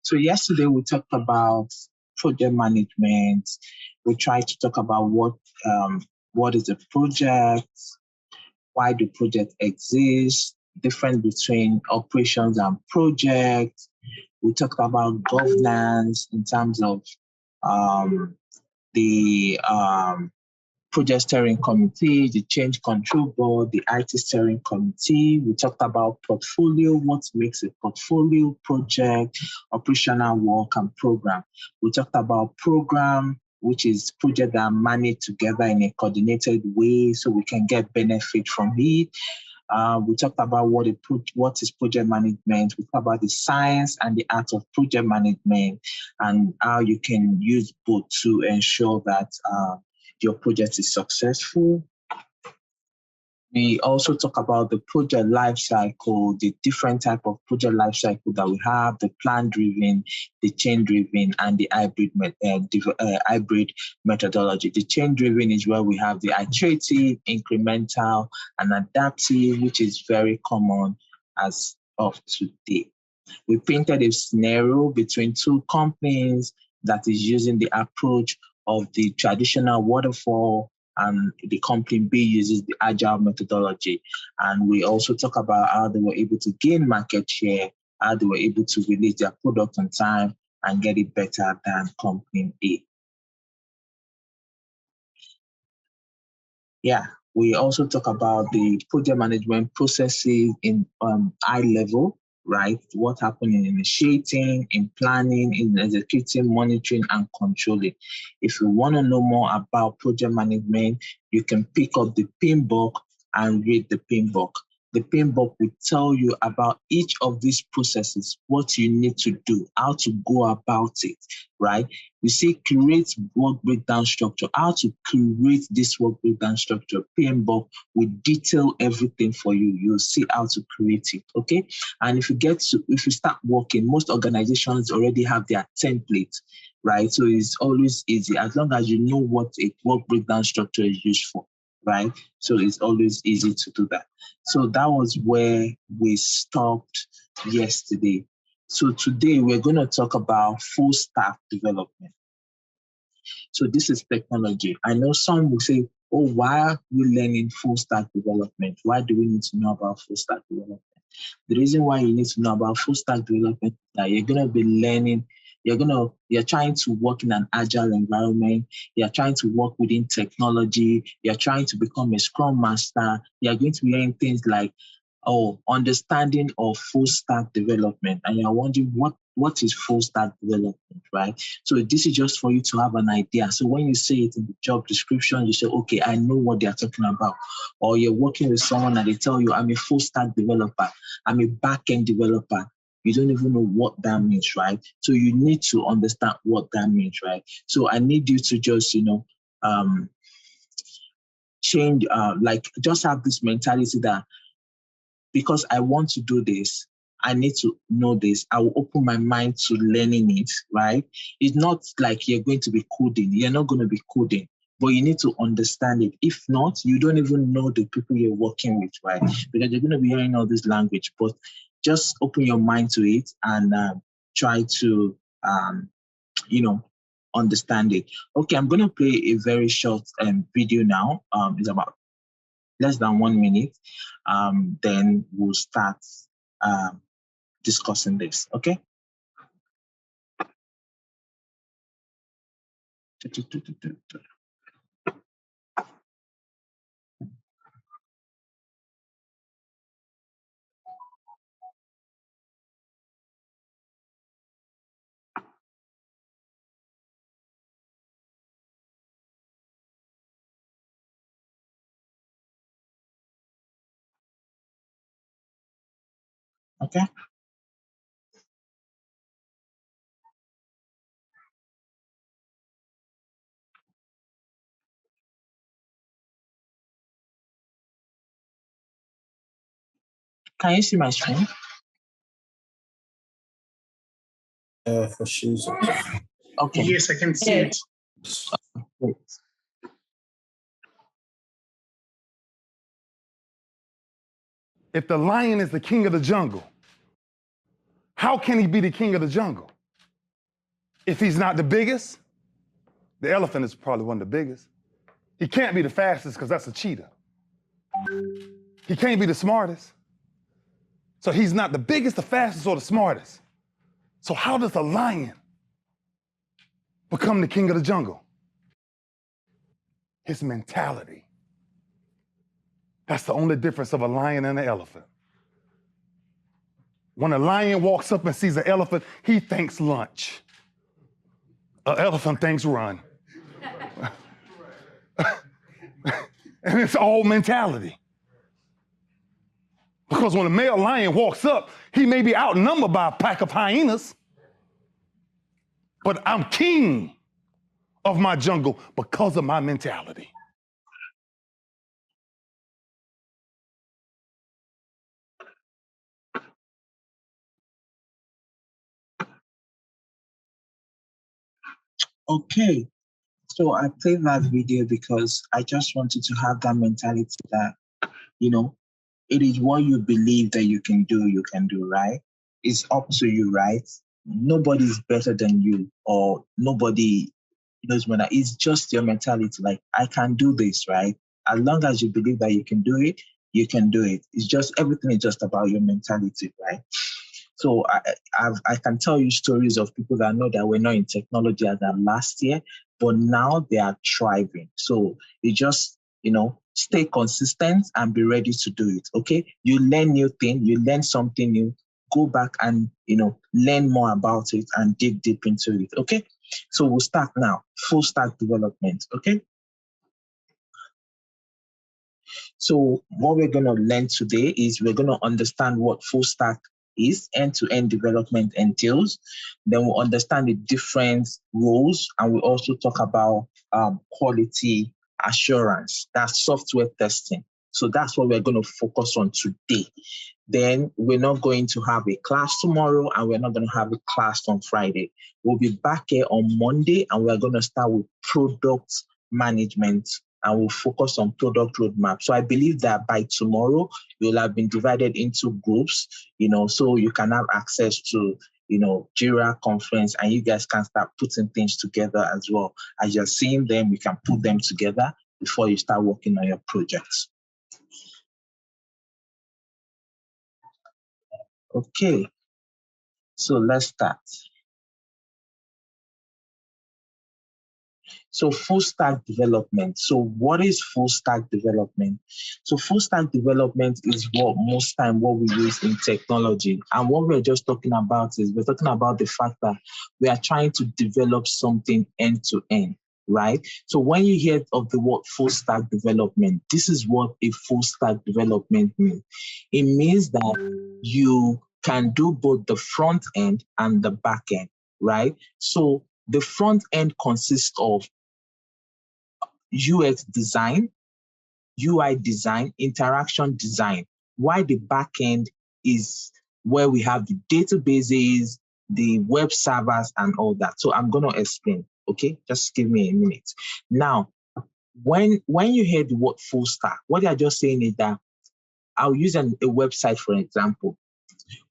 So yesterday we talked about project management. We tried to talk about what is a project, why do projects exist, difference between operations and projects. We talked about governance in terms of the project steering committee, the change control board, the IT steering committee. We talked about portfolio, what makes a portfolio, project, operational work, and program. We talked about program, which is projects that are managed together in a coordinated way so we can get benefit from it. We talked about what is project management. We talked about the science and the art of project management and how you can use both to ensure that your project is successful. We also talk about the project lifecycle, the different type of project lifecycle that we have, the plan-driven, the change-driven, and the hybrid methodology. The change-driven is where we have the iterative, incremental, and adaptive, which is very common as of today. We painted a scenario between two companies that is using the approach of the traditional waterfall, and the company B uses the agile methodology. And we also talk about how they were able to gain market share, how they were able to release their product on time and get it better than company A. Yeah, we also talk about the project management processes in high level, right? What happened in initiating, in planning, in executing, monitoring, and controlling. If you want to know more about project management, you can pick up the pin book and read the pin book. The pin book will tell you about each of these processes, what you need to do, how to go about it, right? We say create work breakdown structure. How to create this work breakdown structure. PMBOK will detail everything for you. You'll see how to create it, okay? And if you start working, most organizations already have their template, right? So it's always easy as long as you know what a work breakdown structure is used for, right? So it's always easy to do that. So that was where we stopped yesterday. So today we're going to talk about full stack development. So this is technology. I know some will say, oh, why are we learning full stack development? Why do we need to know about full stack development? The reason why you need to know about full stack development is that you're going to be learning, you're trying to work in an agile environment, you're trying to work within technology, you're trying to become a Scrum master, you're going to be learning things like, understanding of full stack development. And you're wondering what is full stack development, right? So this is just for you to have an idea. So when you say it in the job description, you say, okay, I know what they're talking about. Or you're working with someone and they tell you, I'm a full stack developer, I'm a back-end developer. You don't even know what that means, right? So you need to understand what that means, right? So I need you to just, change, just have this mentality that because I want to do this, I need to know this. I will open my mind to learning it, right? It's not like you're going to be coding. You're not going to be coding, but you need to understand it. If not, you don't even know the people you're working with, right? Because you're going to be hearing all this language, but just open your mind to it and try to, understand it. Okay, I'm going to play a very short video now. It's about less than 1 minute. Then we'll start discussing this, okay? Okay. Can you see my screen? For shoes. Okay. Yes, I can see it. Great. If the lion is the king of the jungle, how can he be the king of the jungle? If he's not the biggest, the elephant is probably one of the biggest. He can't be the fastest because that's a cheetah. He can't be the smartest. So he's not the biggest, the fastest, or the smartest. So how does a lion become the king of the jungle? His mentality. That's the only difference of a lion and an elephant. When a lion walks up and sees an elephant, he thinks lunch. An elephant thinks run. And it's all mentality. Because when a male lion walks up, he may be outnumbered by a pack of hyenas, but I'm king of my jungle because of my mentality. Okay, so I played that video because I just wanted to have that mentality that, you know, it is what you believe that you can do, right? It's up to you, right? Nobody's better than you, or nobody knows when it's just your mentality. Like, I can do this, right? As long as you believe that you can do it, you can do it. It's just, everything is just about your mentality, right? So I can tell you stories of people that I know that were not in technology as that last year, but now they are thriving. So you just, stay consistent and be ready to do it. Okay. You learn new things, you learn something new, go back and, learn more about it and dig deep into it. Okay. So we'll start now. Full stack development. Okay. So what we're going to learn today is we're going to understand what full stack is, end-to-end development entails. Then we'll understand the different roles, and we'll also talk about quality assurance, that's software testing. So that's what we're going to focus on today. Then we're not going to have a class tomorrow, and we're not going to have a class on Friday. We'll be back here on Monday, and we're going to start with product management, and we'll focus on product roadmap. So I believe that by tomorrow, you'll have been divided into groups, so you can have access to, Jira conference, and you guys can start putting things together as well. As you're seeing them, you can put them together before you start working on your projects. Okay, so let's start. So full stack development. So what is full stack development? So full stack development is what we use in technology. And what we're just talking about is we're talking about the fact that we are trying to develop something end to end, right? So when you hear of the word full stack development, this is what a full stack development means. It means that you can do both the front end and the back end, right? So the front end consists of UX design, UI design, interaction design, while the backend is where we have the databases, the web servers, and all that. So I'm going to explain, okay? Just give me a minute. Now, when you hear the word full stack, what you're just saying is that I'll use a website, for example.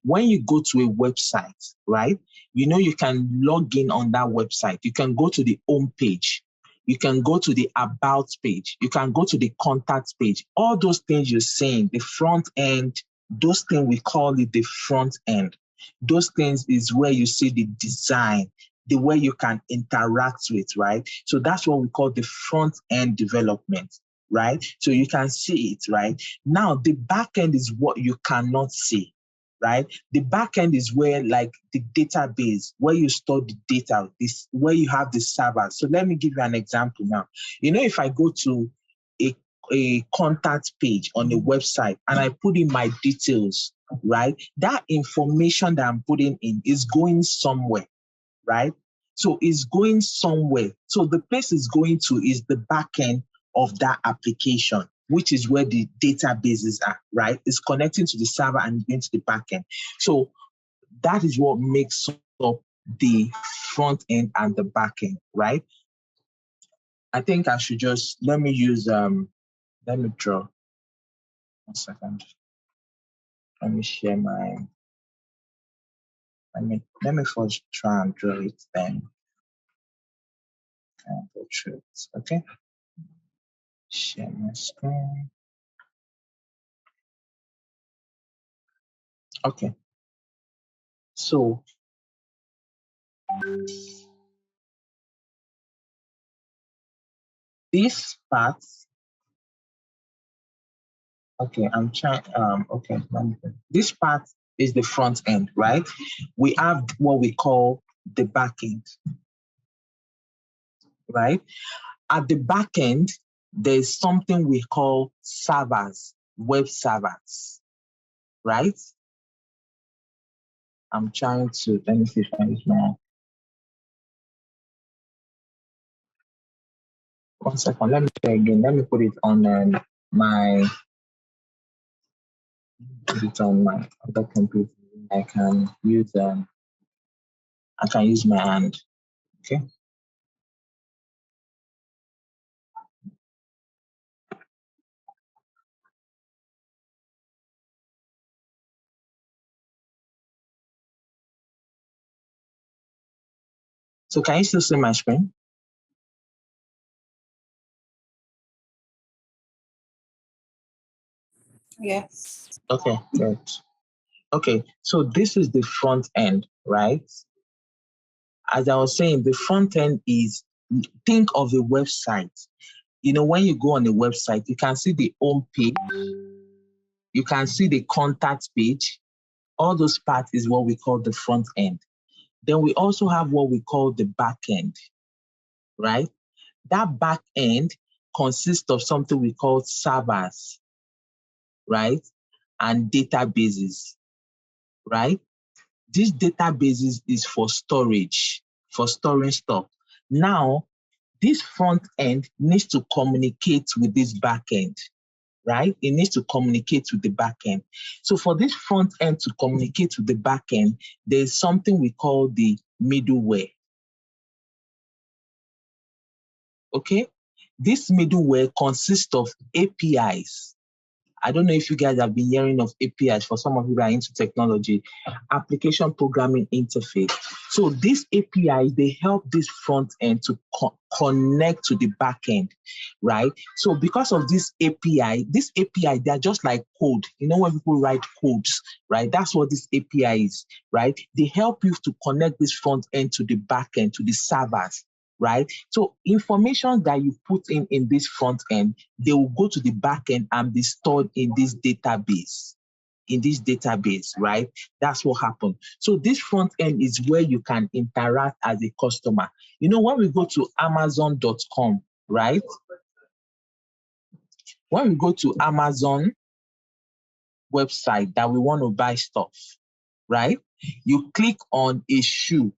When you go to a website, right, you can log in on that website. You can go to the home page. You can go to the about page. You can go to the contact page. All those things you're saying, the front end, those things, we call it the front end. Those things is where you see the design, the way you can interact with, right? So that's what we call the front end development, right? So you can see it, right? Now, the back end is what you cannot see, right? The back end is where, like, the database, where you store the data, is where you have the server. So let me give you an example now. If I go to a contact page on a website and I put in my details, right? That information that I'm putting in is going somewhere, right? So it's going somewhere. So the place it's going to is the back end of that application, which is where the databases are, right? It's connecting to the server and going to the back end. So that is what makes up the front end and the back end, right? I think I should just, let me draw. 1 second. Let me share my, let me first try and draw it then. I'll go through it. Okay. Share my screen. Okay. So this part, okay, I'm trying, okay, this part is the front end, right? We have what we call the back end, right? At the back end, there's something we call servers, web servers, right? I'm trying to, let me see if I use my, one second, let me try again. Let me put it on put it on my other computer. I can use my hand. Okay. So can you still see my screen? Yes. Okay, good. Okay, so this is the front end, right? As I was saying, the front end is, think of a website. You know, when you go on a website, you can see the home page, you can see the contact page. All those parts is what we call the front end. Then we also have what we call the back end, right? That back end consists of something we call servers, right? And databases, right? This databases is for storage, for storing stuff. Now, this front end needs to communicate with this back end, right? It needs to communicate with the back end. So for this front end to communicate with the back end, there's something we call the middleware. Okay? This middleware consists of APIs. I don't know if you guys have been hearing of APIs. For some of you that are into technology, application programming interface. So these APIs, they help this front end to connect to the back end, right? So because of this API, they're just like code. You know, when people write codes, right? That's what this API is, right? They help you to connect this front end to the back end, to the servers, right? So information that you put in this front end, they will go to the back end and be stored in this database. Right? That's what happened. So this front end is where you can interact as a customer. You know, when we go to Amazon.com, right? When we go to Amazon website that we want to buy stuff, right? You click on a shoe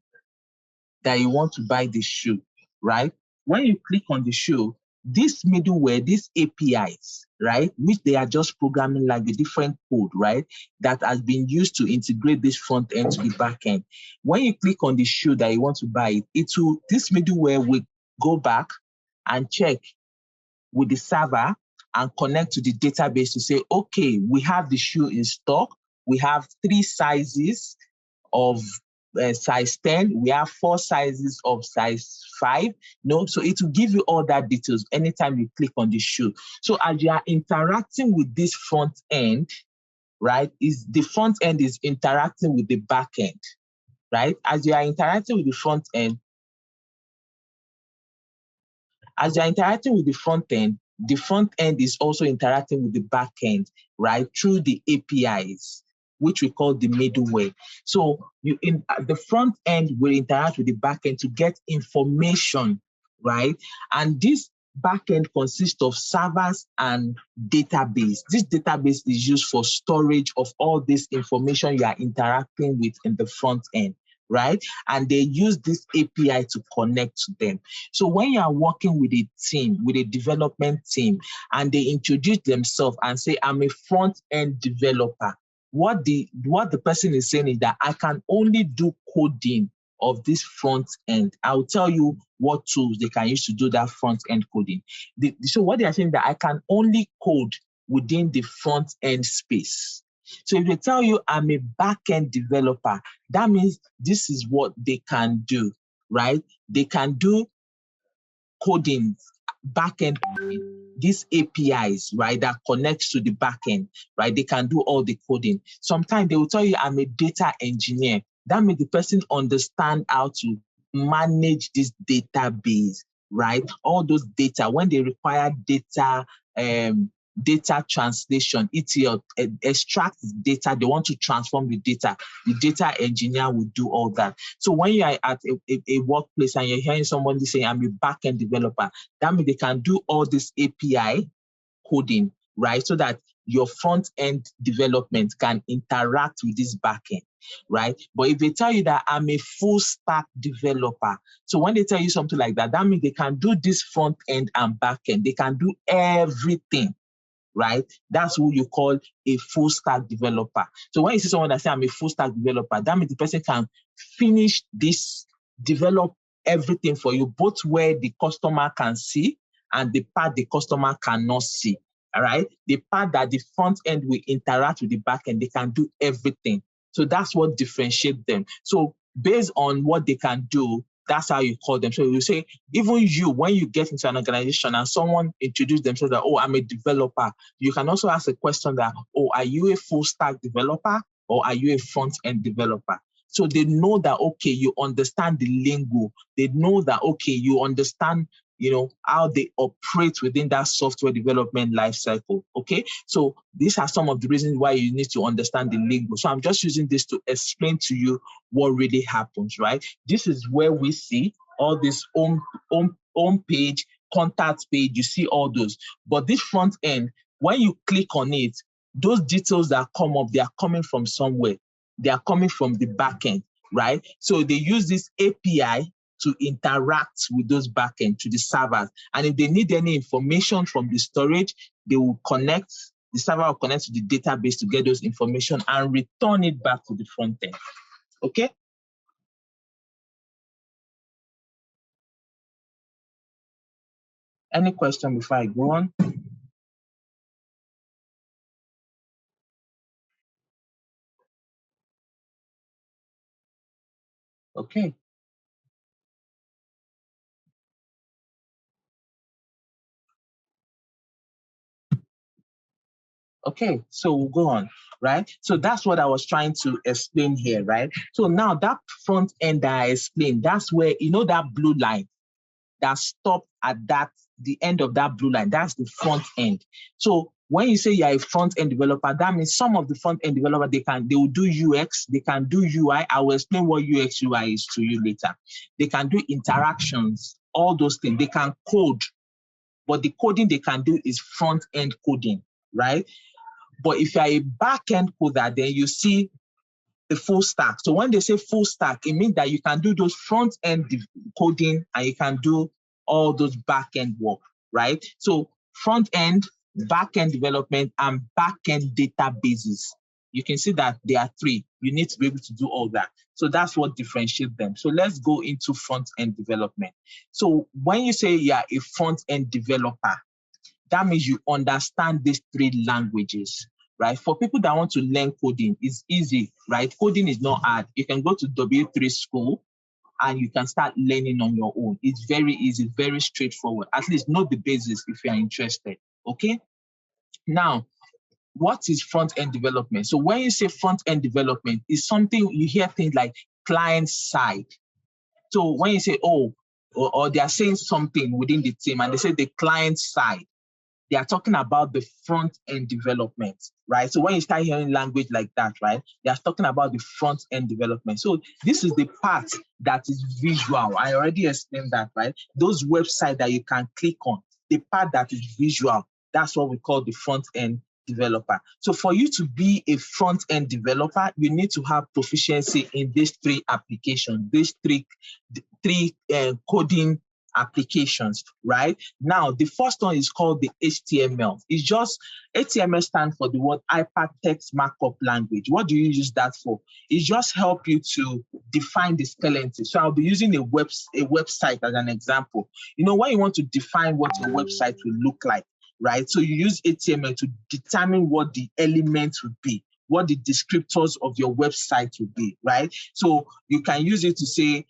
that you want to buy the shoe, right? When you click on the shoe, this middleware, these APIs, right, which they are just programming like the different code, right, that has been used to integrate this front end to the back end. When you click on the shoe that you want to buy, this middleware will go back and check with the server and connect to the database to say, okay, we have the shoe in stock. We have 3 sizes of size 10. We have 4 sizes of size 5. No, so it will give you all that details anytime you click on the shoe. So as you are interacting with this front end, right, the front end is interacting with the back end, right? As you are interacting with the front end, the front end is also interacting with the back end, right, through the APIs, which we call the middleware. So the front end will interact with the back end to get information, right? And this back end consists of servers and database. This database is used for storage of all this information you are interacting with in the front end, right? And they use this API to connect to them. So when you are working with a team, with a development team, and they introduce themselves and say, I'm a front-end developer, what the person is saying is that I can only do coding of this front end. I'll tell you what tools they can use to do that front end coding. So what they are saying is that I can only code within the front end space. So if they tell you I'm a back-end developer, that means this is what they can do, right? They can do coding, backend coding, these APIs, right, that connects to the backend, right, they can do all the coding. Sometimes they will tell you, I'm a data engineer. That means the person understand how to manage this database, right? All those data, when they require data, data translation, ETL, extract data, they want to transform the data engineer will do all that. So when you are at a workplace and you're hearing somebody saying, I'm a backend developer, that means they can do all this API coding, right? So that your front-end development can interact with this backend, right? But if they tell you that I'm a full stack developer, so when they tell you something like that, that means they can do this front-end and backend. They can do everything, right? That's who you call a full stack developer. So when you see someone that say I'm a full stack developer, that means the person can finish this, develop everything for you, both where the customer can see and the part the customer cannot see. All right. The part that the front end will interact with the back end, they can do everything. So that's what differentiates them. So based on what they can do, that's how you call them. So you say, even you, when you get into an organization and someone introduces themselves that, oh, I'm a developer, you can also ask a question that, oh, are you a full stack developer or are you a front end developer? So they know that, okay, you understand the lingo. They know that, okay, you understand, how they operate within that software development lifecycle. Okay. So these are some of the reasons why you need to understand the lingo. So I'm just using this to explain to you what really happens, right? This is where we see all this home page, contact page, you see all those. But this front end, when you click on it, those details that come up, they are coming from somewhere. They are coming from the back end, right? So they use this API to interact with those backend to the servers. And if they need any information from the storage, they will connect, the server will connect to the database to get those information and return it back to the front end. Okay? Any question before I go on? Okay. Okay, so we'll go on, right? So that's what I was trying to explain here, right? So now that front end that I explained, that's where, that blue line that stopped at the end of that blue line, that's the front end. So when you say you're a front end developer, that means some of the front end developer, they will do UX, they can do UI. I will explain what UX UI is to you later. They can do interactions, all those things. They can code, but the coding they can do is front end coding, right? But if you're a back-end coder, then you see the full stack. So when they say full stack, it means that you can do those front-end coding and you can do all those back-end work, right? So front-end, back-end development, and back-end databases. You can see that there are three. You need to be able to do all that. So that's what differentiates them. So let's go into front-end development. So when you say you're a front-end developer, that means you understand these three languages, right? For people that want to learn coding, it's easy, right? Coding is not hard. You can go to W3 school and you can start learning on your own. It's very easy, very straightforward. At least know the basics if you're interested, okay? Now, what is front-end development? So when you say front-end development, it's something, you hear things like client side. So when you say, or they are saying something within the team and they say the client side, they are talking about the front-end development, right? So when you start hearing language like that, right, they are talking about the front-end development. So this is the part that is visual. I already explained that, right? Those websites that you can click on, the part that is visual, that's what we call the front-end developer. So for you to be a front-end developer, you need to have proficiency in these three applications, these three coding applications, right? Now, the first one is called the HTML. It's just, HTML stands for the word Hypertext Markup Language. What do you use that for? It just helps you to define the skeleton. So I'll be using a website as an example. When you want to define what your website will look like, right? So you use HTML to determine what the elements would be, what the descriptors of your website will be, right? So you can use it to say,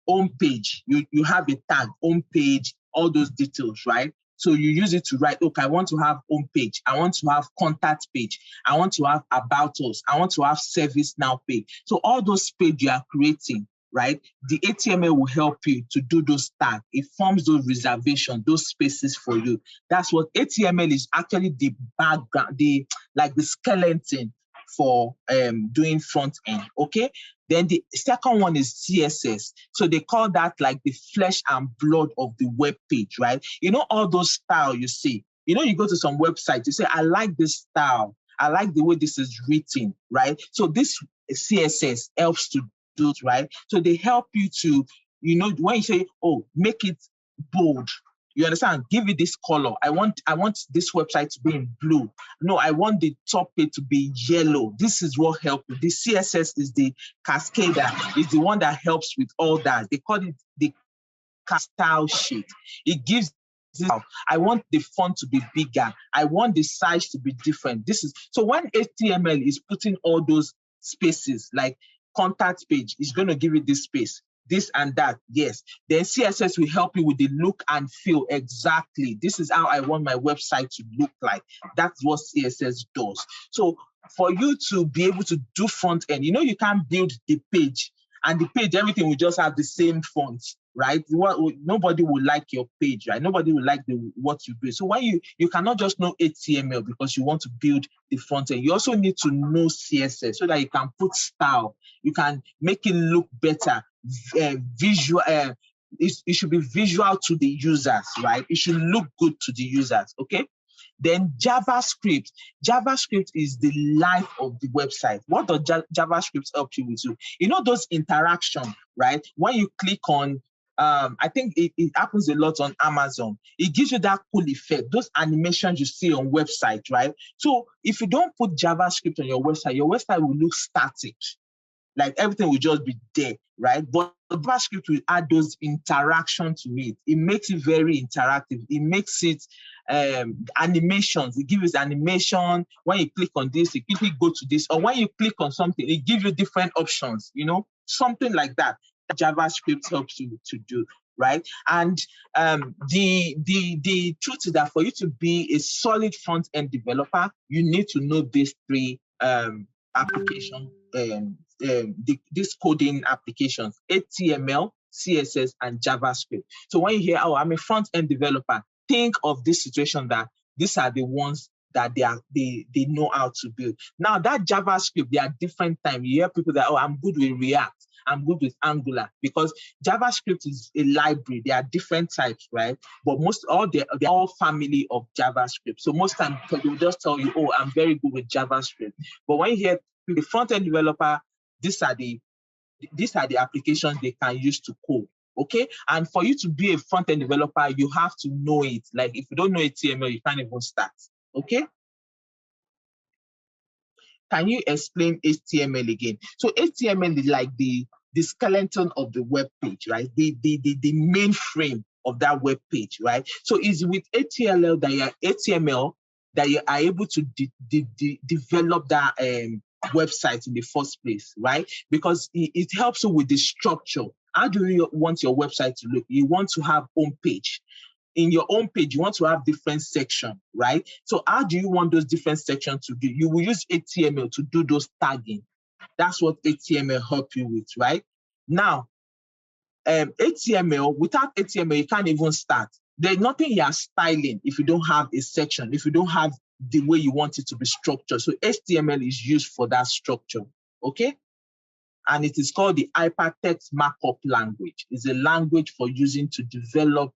home page. You have a tag, home page, all those details, right? So you use it to write, okay, I want to have home page. I want to have contact page. I want to have about us. I want to have service now page. So all those pages you are creating, right? The HTML will help you to do those tags. It forms those reservations, those spaces for you. That's what HTML is actually the background, the skeleton for doing front end, okay? Then the second one is CSS. So they call that like the flesh and blood of the web page, right? You know, all those style you see, you know, you go to some website, you say, I like this style. I like the way this is written, right? So this CSS helps to do it, right? So they help you to, you know, when you say, oh, make it bold, you understand? Give it this color. I want this website to be in blue. No, I want the top page to be yellow. This is what helps. The CSS is the cascader, is the one that helps with all that. They call it the style sheet. It gives this. I want the font to be bigger. I want the size to be different. This is so when HTML is putting all those spaces like contact page, it's going to give it this space. This and that, yes. Then CSS will help you with the look and feel. Exactly. This is how I want my website to look like. That's what CSS does. So for you to be able to do front end, you know, you can't build the page and the page, everything will just have the same font, right? Nobody will like your page, right? Nobody will like what you build. So when you cannot just know HTML because you want to build the front end. You also need to know CSS so that you can put style. You can make it look better. Visual, it should be visual to the users, right? It should look good to the users, okay? Then JavaScript. JavaScript is the life of the website. What does JavaScript help you with? You know those interactions, right? When you click on, I think it happens a lot on Amazon. It gives you that cool effect, those animations you see on website, right? So if you don't put JavaScript on your website will look static. Like everything will just be there, right? But JavaScript will add those interactions to it. It makes it very interactive. It makes it animations. It gives you animation. When you click on this, it quickly go to this. Or when you click on something, it gives you different options, you know, something like that. JavaScript helps you to do, right? And the truth is that for you to be a solid front-end developer, you need to know these three application, these coding applications, HTML, CSS, and JavaScript. So when you hear, oh, I'm a front-end developer, think of this situation that these are the ones that they know how to build. Now that JavaScript, there are different types. You hear people that, oh, I'm good with React, I'm good with Angular, because JavaScript is a library. There are different types, right? But they're all family of JavaScript. So most times they will just tell you, oh, I'm very good with JavaScript. But when you hear the front-end developer, these are the applications they can use to code. Okay, and for you to be a front-end developer, you have to know it. Like if you don't know HTML, you can't even start. Okay. Can you explain HTML again? So HTML is like the skeleton of the web page, right? The main frame of that web page, right? So it's with HTML that you are able to develop that website in the first place, right? Because it helps you with the structure. How do you want your website to look? You want to have home page. In your own page, you want to have different sections, right? So how do you want those different sections to do? You will use HTML to do those tagging. That's what HTML help you with, right? Now, HTML, without HTML, you can't even start. There's nothing you are styling if you don't have a section, if you don't have the way you want it to be structured. So HTML is used for that structure, okay? And it is called the hypertext markup language. It's a language for using to develop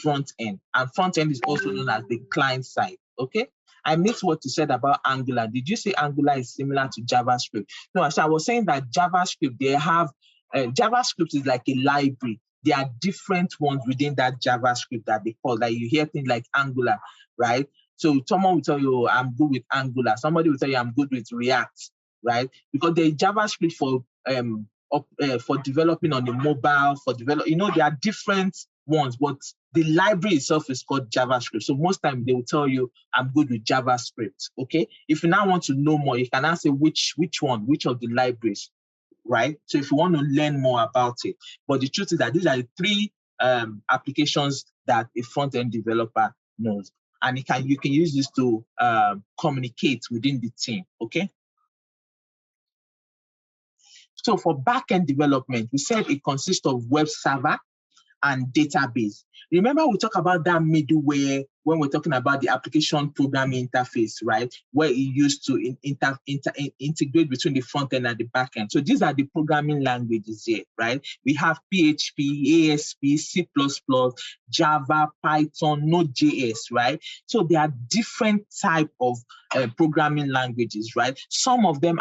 front end, and front end is also known as the client side. Okay, I missed what you said about Angular. Did you say Angular is similar to JavaScript? No, so I was saying that JavaScript, they have JavaScript is like a library. There are different ones within that JavaScript that they call, like you hear things like Angular, right? So someone will tell you, oh, I'm good with Angular. Somebody will tell you, I'm good with React, right? Because there is JavaScript for developing on the mobile, there are different ones, but the library itself is called JavaScript. So most times they will tell you, I'm good with JavaScript, okay? If you now want to know more, you can ask which of the libraries, right? So if you want to learn more about it, but the truth is that these are the three applications that a front-end developer knows. And you can use this to communicate within the team, okay? So for back-end development, we said it consists of web server and database. Remember, we talked about that middleware when we're talking about the application programming interface, right? Where it used to integrate between the front end and the back end. So these are the programming languages here, right? We have PHP, ASP, C++, Java, Python, Node.js, right? So there are different type of programming languages, right? Some of them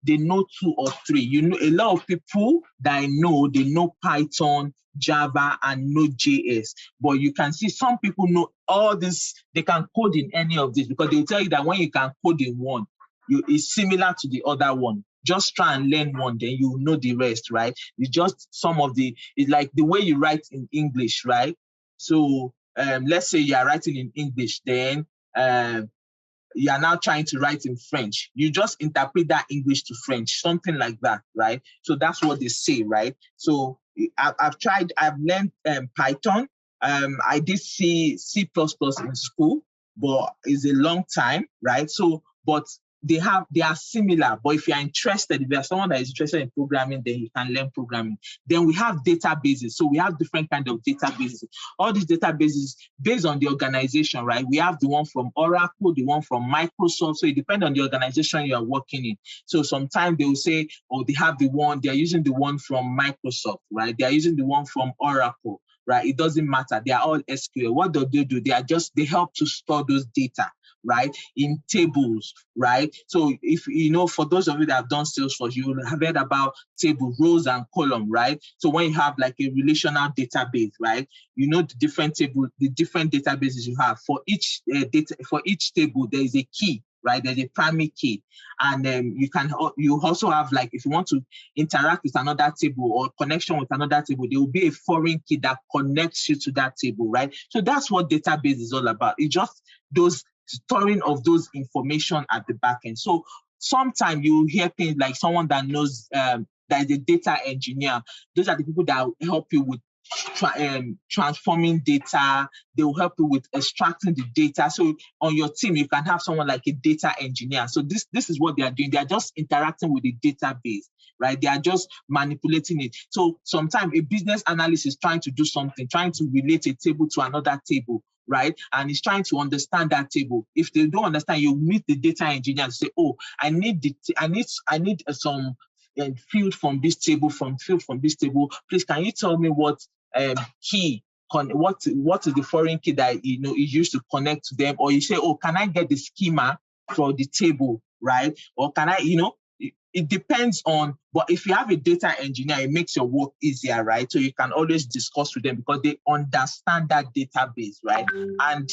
they know 2 or 3. You know, a lot of people that I know, they know Python, Java, and Node.js. But you can see some people know all this. They can code in any of this because they'll tell you that when you can code in one, it's similar to the other one. Just try and learn one, then you know the rest, right? It's just it's like the way you write in English, right? So let's say you are writing in English, then you are now trying to write in French. You just interpret that English to French, something like that, right? So that's what they say, right? So I've learned Python. I did C++ in school, but it's a long time, right? So, but they are similar. But if you're interested, if you're someone that is interested in programming, then you can learn programming. Then we have databases. So we have different kinds of databases. All these databases based on the organization, right? We have the one from Oracle, the one from Microsoft. So it depends on the organization you are working in. So sometimes they will say, oh, they are using the one from Microsoft, right? They are using the one from Oracle, right? It doesn't matter. They are all SQL. What do? They help to store those data, right, in tables, right? So if you know, for those of you that have done Salesforce, you will have heard about table, rows and column, right? So when you have like a relational database, right, you know the different databases you have. For each table, there is a key, right? There's a primary key, and you also have, like, if you want to interact with another table or connection with another table, there will be a foreign key that connects you to that table, right? So that's what database is all about. It's just those storing of those information at the back end. So sometimes you hear things like someone that knows that is a data engineer. Those are the people that will help you with transforming data. They will help you with extracting the data. So on your team, you can have someone like a data engineer. So this is what they are doing. They are just interacting with the database, right? They are just manipulating it. So sometimes a business analyst is trying to do something, trying to relate a table to another table, right? And he's trying to understand that table. If they don't understand, you meet the data engineer and say, oh, I need some field from this table, Please, can you tell me what what is the foreign key that is used to connect to them? Or you say, oh, can I get the schema for the table, right? Or can I, it depends on, but if you have a data engineer, it makes your work easier, right? So you can always discuss with them because they understand that database, right? And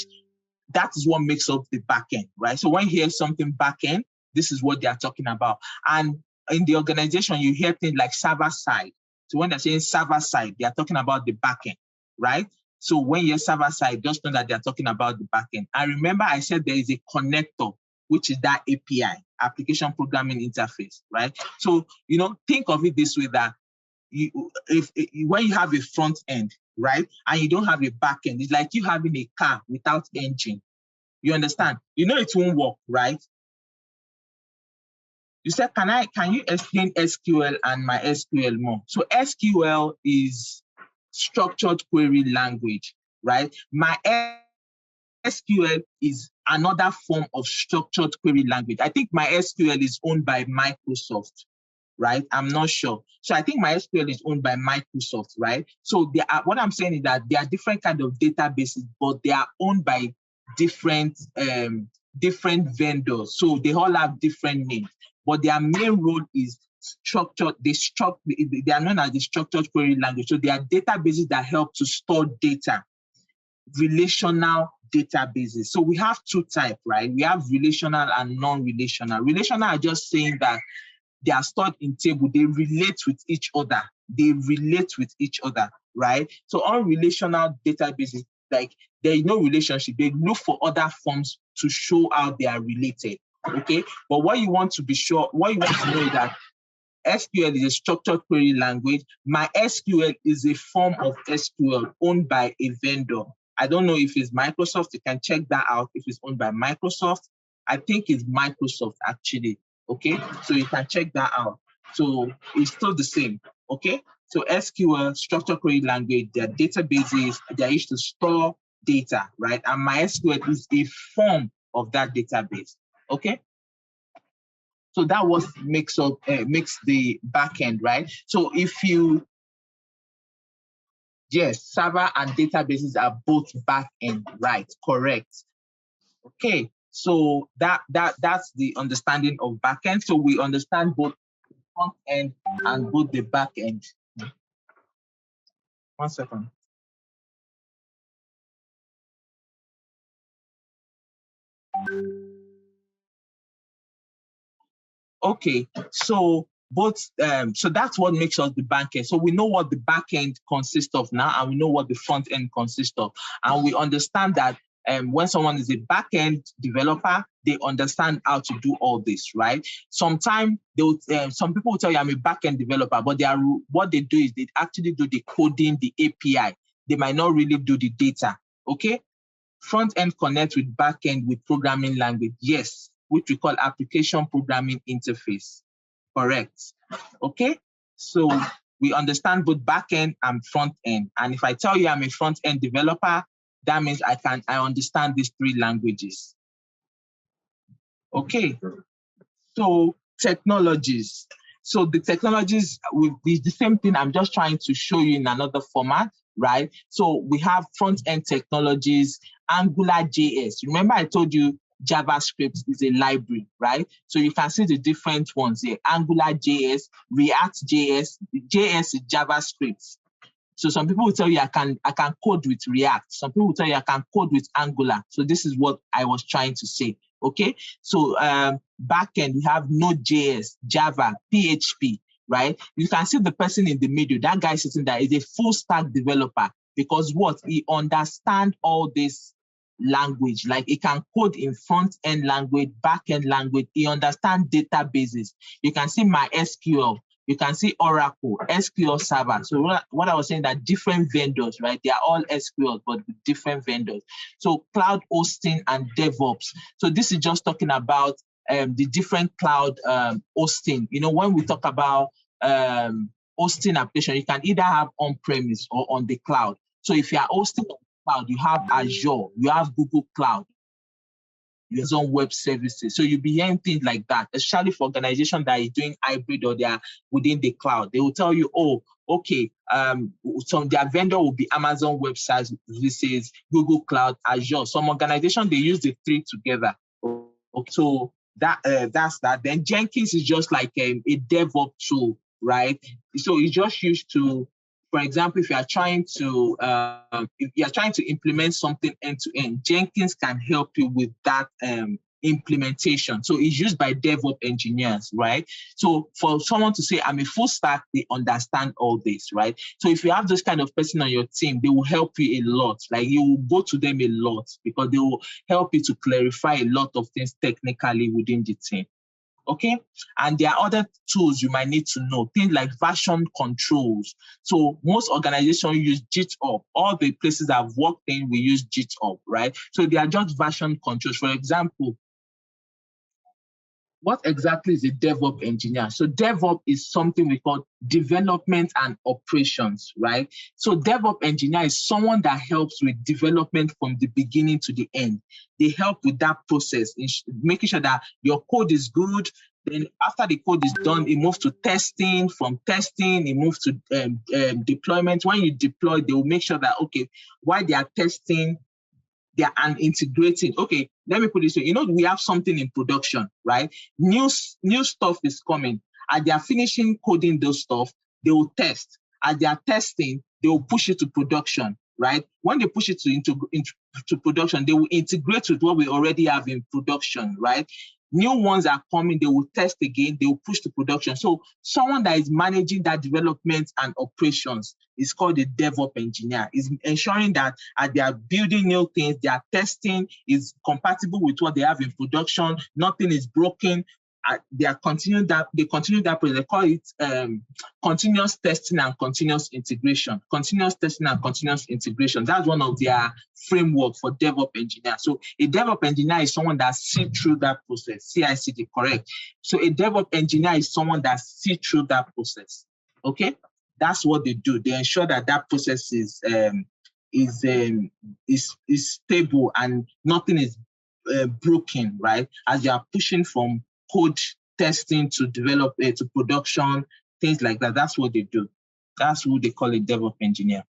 that is what makes up the backend, right? So when you hear something backend, this is what they are talking about. And in the organization, you hear things like server side. So when they're saying server side, they are talking about the backend, right? So when you hear server side, just know that they are talking about the backend. And remember, I said there is a connector, which is that API, application programming interface, right? So, think of it this way, that when you have a front end, right, and you don't have a back end, it's like you having a car without engine. You understand? It won't work, right? You said, can you explain SQL and MySQL more? So SQL is structured query language, right? MySQL is another form of structured query language. I think MySQL is owned by Microsoft, right? I'm not sure. So I think MySQL is owned by Microsoft, right? So what I'm saying is that there are different kinds of databases, but they are owned by different vendors. So they all have different names, but their main role is structured. They are known as the structured query language. So they are databases that help to store data, relational databases. So we have two types, right? We have relational and non-relational. Relational are just saying that they are stored in table. They relate with each other. Right? So on relational databases, like there is no relationship. They look for other forms to show how they are related. Okay. But what you want to know is that SQL is a structured query language. MySQL is a form of SQL owned by a vendor. I don't know if it's Microsoft. You can check that out if it's owned by Microsoft. I think it's Microsoft actually. Okay, so you can check that out. So it's still the same. Okay, so SQL, structured query language, their databases, they're used to store data, right? And MySQL is a form of that database. Okay. So that was makes the backend, right? So if you, yes, server and databases are both backend, right? Correct. Okay, so that's the understanding of backend. So we understand both the front end and both the back end. 1 second. Okay, so both so that's what makes us the back end. So we know what the back end consists of now, and we know what the front end consists of, and we understand that when someone is a back end developer, they understand how to do all this, right? Sometimes some people will tell you I'm a back end developer, but what they do is they actually do the coding, the API. They might not really do the data. Okay, front end connects with back end with programming language, yes, which we call application programming interface. Correct. Okay, so we understand both back end and front end. And if I tell you I'm a front end developer, that means I understand these 3 languages. Okay, so technologies. So the technologies will be the same thing. I'm just trying to show you in another format, right? So we have front end technologies, AngularJS. Remember I told you JavaScript is a library, right? So you can see the different ones here: AngularJS, React.js. JS is JavaScript. So some people will tell you I can code with React. Some people will tell you I can code with Angular. So this is what I was trying to say. Okay. So backend, we have Node.js, Java, PHP, right? You can see the person in the middle. That guy sitting there is a full stack developer, because what? He understands all this language. Like he can code in front end language, back end language. He understands databases. You can see MySQL. You can see Oracle, SQL Server. So what I was saying, that different vendors, right? They are all SQL, but with different vendors. So cloud hosting and DevOps. So this is just talking about the different cloud hosting. You know, when we talk about hosting application, you can either have on-premise or on the cloud. So if you are hosting on the cloud, you have Azure, you have Google Cloud, your own web services. So you'll be hearing things like that, especially for organizations that are doing hybrid or they are within the cloud. They will tell you, oh, okay, their vendor will be Amazon Web Services, Google Cloud, Azure. Some organizations, they use the 3 together. Okay, so that's that. Then Jenkins is just like a DevOps tool, right? So it's just used to, for example, if you are trying to implement something end to end, Jenkins can help you with that implementation. So it's used by DevOps engineers, right? So for someone to say I'm a full stack, they understand all this, right? So if you have this kind of person on your team, they will help you a lot. Like you will go to them a lot because they will help you to clarify a lot of things technically within the team. Okay, and there are other tools you might need to know, things like version controls. So most organizations use GitHub. All the places I've worked in, we use GitHub, right? So they are just version controls. For example, what exactly is a DevOps engineer? So DevOps is something we call development and operations, right? So DevOps engineer is someone that helps with development from the beginning to the end. They help with that process, making sure that your code is good. Then after the code is done, it moves to testing. From testing, it moves to deployment. When you deploy, they will make sure that, okay, while they are testing, they are integrating. Okay, let me put this way. You know, we have something in production, right? New stuff is coming. As they are finishing coding those stuff, they will test. As they are testing, they will push it to production, right? When they push it into production, they will integrate with what we already have in production, right? New ones are coming, they will test again, they will push to production. So someone that is managing that development and operations is called a DevOps engineer. Is ensuring that as they are building new things, their testing is compatible with what they have in production, nothing is broken. they continue that process. They call it continuous testing and continuous integration. Continuous testing and continuous integration. That's one of their framework for DevOps engineer. So a DevOps engineer is someone that sees through that process. CI/CD, correct. So a DevOps engineer is someone that sees through that process. Okay, that's what they do. They ensure that that process is stable and nothing is broken, right? As you are pushing from code testing to develop to production, things like that. That's what they do. That's who they call a DevOps engineer.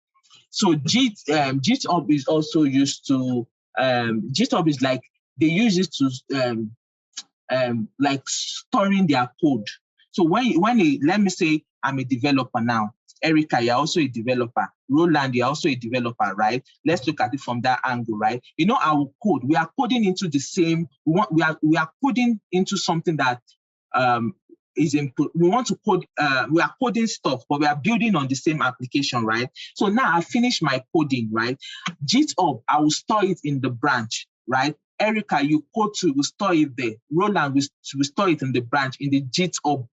So GitHub is also used to GitHub is like they use it to like storing their code. So when let me say I'm a developer now. Erica, you're also a developer. Roland, you're also a developer, right? Let's look at it from that angle, right? You know, our code, we are coding into the same, we are coding into something that is input. We want to code, we are coding stuff, but we are building on the same application, right? So now I finish my coding, right? GitHub, I will store it in the branch, right? Erica, you code to, will store it there. Roland will store it in the branch, in the GitHub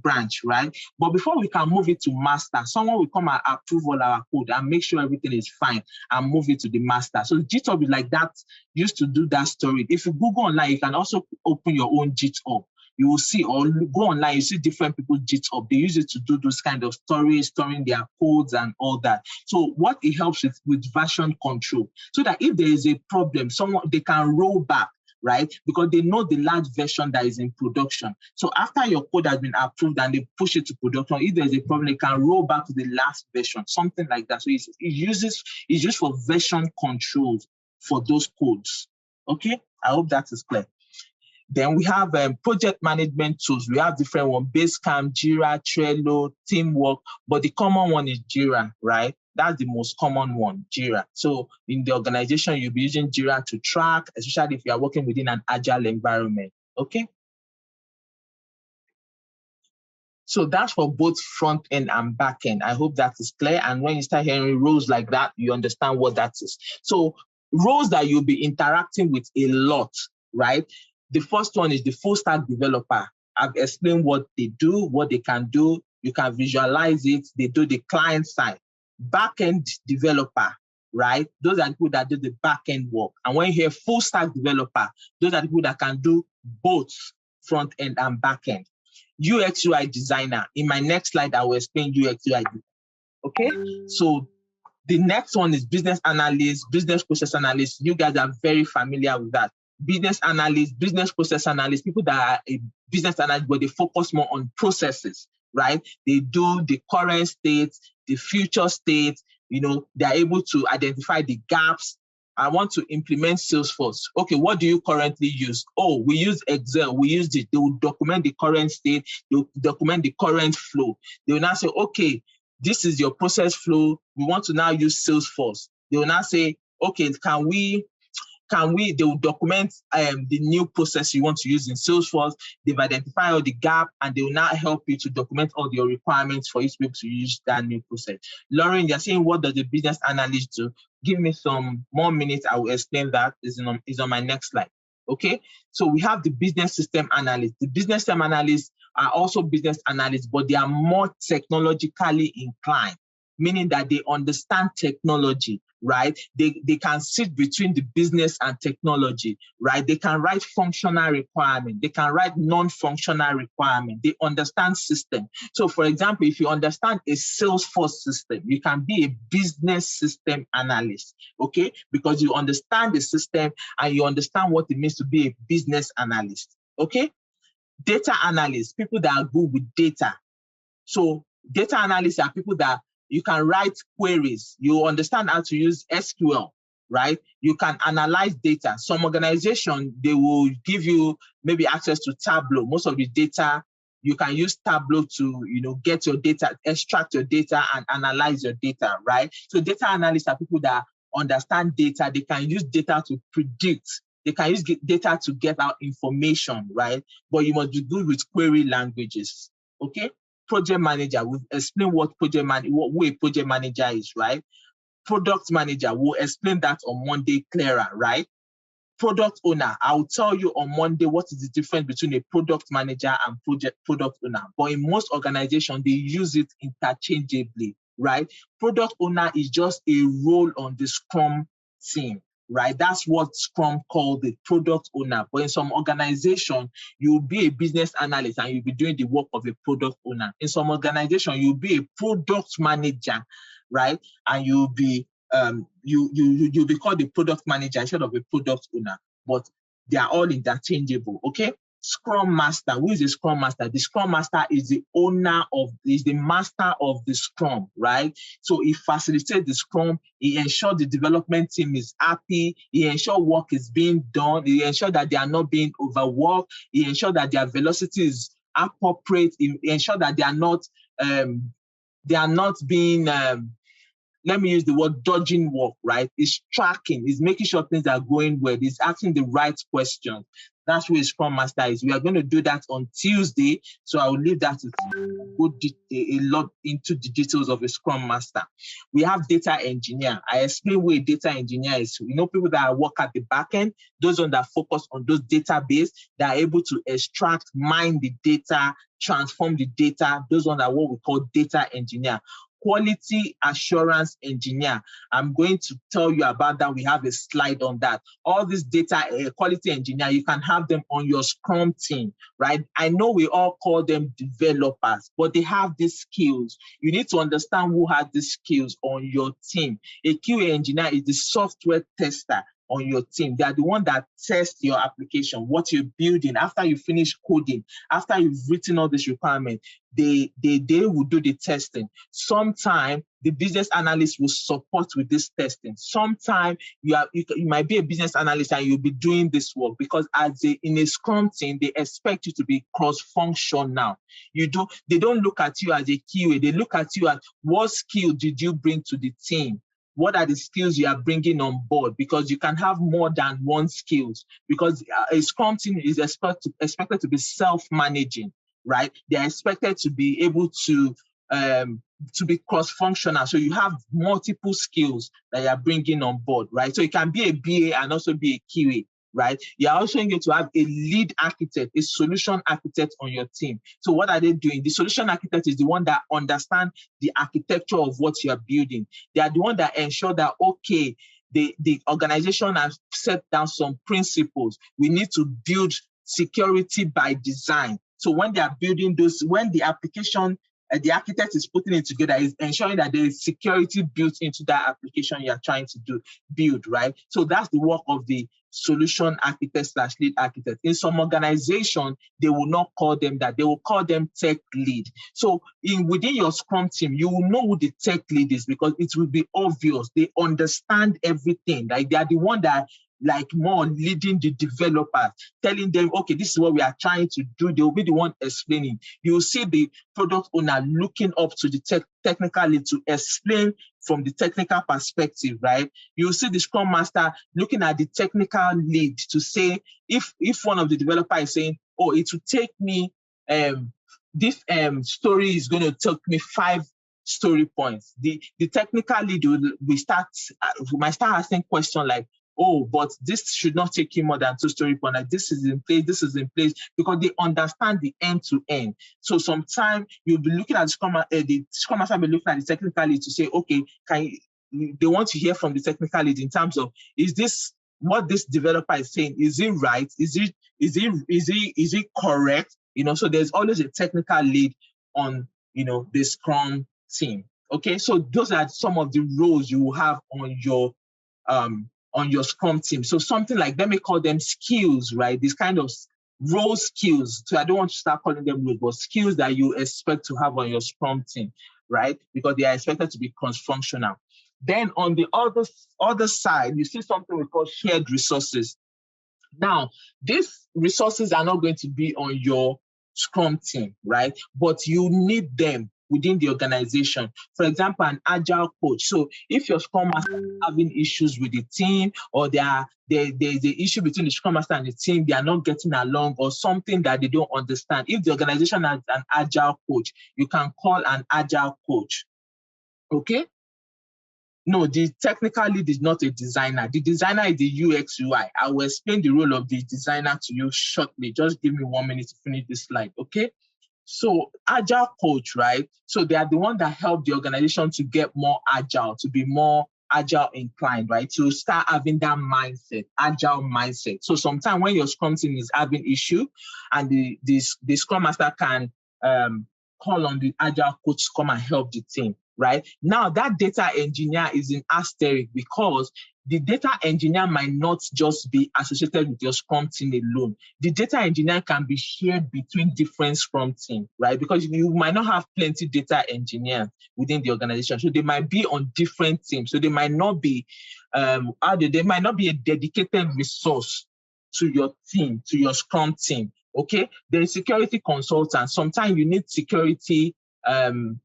branch, right? But before we can move it to master, someone will come and approve all our code and make sure everything is fine and move it to the master. So GitHub is like that, used to do that storage. If you Google online, you can also open your own GitHub. You will see, or go online, you see different people's GitHub. They use it to do those kind of storage, storing their codes and all that. So what it helps with version control, so that if there is a problem, they can roll back, right? Because they know the large version that is in production. So after your code has been approved and they push it to production, if there's a problem, they can roll back to the last version, something like that. So it's used for version controls for those codes. Okay, I hope that is clear. Then we have project management tools. We have different ones: Basecamp, Jira, Trello, Teamwork, but the common one is Jira, right? That's the most common one, Jira. So in the organization, you'll be using Jira to track, especially if you are working within an agile environment, okay? So that's for both front end and back end. I hope that is clear. And when you start hearing roles like that, you understand what that is. So roles that you'll be interacting with a lot, right? The first one is the full stack developer. I've explained what they do, what they can do. You can visualize it. They do the client side. Back-end developer, right? Those are the people that do the back-end work. And when you hear full stack developer, those are the people that can do both front end and back end. UX UI designer. In my next slide, I will explain UX UI design. Okay? So the next one is business analyst, business process analyst. You guys are very familiar with that. Business analyst, business process analyst, people that are a business analyst, but they focus more on processes, right? They do the current state, the future state, you know, they're able to identify the gaps. I want to implement Salesforce. Okay, what do you currently use? Oh, we use Excel, we use it. They will document the current state, they will document the current flow. They will now say, okay, this is your process flow. We want to now use Salesforce. They will now say, okay, they will document the new process you want to use in Salesforce. They've identified all the gap, and they will now help you to document all your requirements for you to be able to use that new process. Lauren, you're saying, what does the business analyst do? Give me some more minutes. I will explain that. Is on my next slide. Okay, so we have the business system analyst. The business system analysts are also business analysts, but they are more technologically inclined, meaning that they understand technology, right? They can sit between the business and technology, right? They can write functional requirements. They can write non-functional requirements. They understand system. So for example, if you understand a Salesforce system, you can be a business system analyst, okay? Because you understand the system and you understand what it means to be a business analyst, okay? Data analysts, people that are good with data. So data analysts are people that you can write queries. You understand how to use SQL, right? You can analyze data. Some organization, they will give you maybe access to Tableau. Most of the data, you can use Tableau to, you know, get your data, extract your data and analyze your data, right? So data analysts are people that understand data. They can use data to predict. They can use data to get out information, right? But you must be good with query languages, okay? Project manager, we've explained what who a project manager is, right? Product manager, we'll explain that on Monday clearer, right? product owner, I'll tell you on Monday what is the difference between a product manager and product owner. But in most organizations, they use it interchangeably, right? Product owner is just a role on the Scrum team, right? That's what Scrum called the product owner. But in some organization, you'll be a business analyst and you'll be doing the work of a product owner. In some organization, you'll be a product manager, right? And you'll be you'll be called the product manager instead of a product owner, but they are all interchangeable. Okay. Scrum Master. Who is a Scrum Master? The Scrum Master is the master of the Scrum, right? So he facilitates the Scrum, he ensures the development team is happy, he ensures work is being done, he ensures that they are not being overworked, he ensures that their velocity is appropriate, he ensures that they are not being let me use the word dodging work, right? It's tracking, it's making sure things are going well, it's asking the right questions. That's where Scrum Master is. We are going to do that on Tuesday, so I will leave that to go a lot into the details of a Scrum Master. We have data engineer. I explain what a data engineer is. You know, people that work at the back end, those ones that focus on those database, that are able to extract, mine the data, transform the data. Those ones are what we call data engineer. Quality assurance engineer. I'm going to tell you about that. We have a slide on that. All these data quality engineer, you can have them on your Scrum team, right? I know we all call them developers, but they have these skills. You need to understand who has these skills on your team. A QA engineer is the software tester on your team. They are the one that tests your application, what you're building. After you finish coding, after you've written all this requirement, they will do the testing. Sometimes the business analyst will support with this testing. Sometimes you might be a business analyst and you'll be doing this work, because in a Scrum team, they expect you to be cross-functional. They don't look at you as a QA. They look at you as what skill did you bring to the team? What are the skills you are bringing on board? Because you can have more than one skills, because a Scrum team is expected to be self-managing, right? They're expected to be able to be cross-functional. So you have multiple skills that you're bringing on board, right? So you can be a BA and also be a QA, right? You're also going to have a lead architect, a solution architect on your team. So what are they doing? The solution architect is the one that understands the architecture of what you're building. They are the one that ensure that, okay, the organization has set down some principles. We need to build security by design. So when they are building those, when the application, the architect is putting it together, is ensuring that there is security built into that application you're trying to build, right? So that's the work of the solution architect / lead architect. In some organization, they will not call them that. They will call them tech lead. So within your Scrum team, you will know who the tech lead is, because it will be obvious. They understand everything. Like they are the one that more leading the developers, telling them, okay, this is what we are trying to do. They will be the one explaining. You will see the product owner looking up to the technical lead to explain from the technical perspective, right? You will see the Scrum Master looking at the technical lead to say, if one of the developers is saying, oh, it will take me, this story is going to take me 5 story points. The technical lead might start asking questions like, oh, but this should not take you more than 2 story points. Like this is in place, because they understand the end to end. So sometimes you'll be looking at the Scrum Master will be looking at the technical lead to say, okay, they want to hear from the technical lead in terms of, is this what this developer is saying? Is it right? Is it correct? So there's always a technical lead on the Scrum team. Okay, so those are some of the roles you will have on your Scrum team. So something like, let me call them skills, right? These kind of role skills. So I don't want to start calling them roles, but skills that you expect to have on your Scrum team, right? Because they are expected to be cross-functional. Then on the other side, you see something we call shared resources. Now, these resources are not going to be on your Scrum team, right? But you need them within the organization. For example, an agile coach. So if your Scrum Master is having issues with the team, or there's the issue between the Scrum Master and the team, they are not getting along, or something that they don't understand. If the organization has an agile coach, you can call an agile coach. Okay? No, the technical lead is not a designer. The designer is the UX UI. I will explain the role of the designer to you shortly. Just give me 1 minute to finish this slide, okay? So agile coach, right? So they are the one that help the organization to get more agile, to be more agile inclined, right? To start having that mindset, agile mindset. So sometimes when your Scrum team is having issue and the Scrum Master can call on the agile coach to come and help the team, right? Now that data engineer is in asterisk because the data engineer might not just be associated with your Scrum team alone. The data engineer can be shared between different Scrum teams, right? Because you might not have plenty data engineers within the organization. So they might be on different teams. So they might not be, they might not be a dedicated resource to your team, to your Scrum team, okay? Then security consultants, sometimes you need security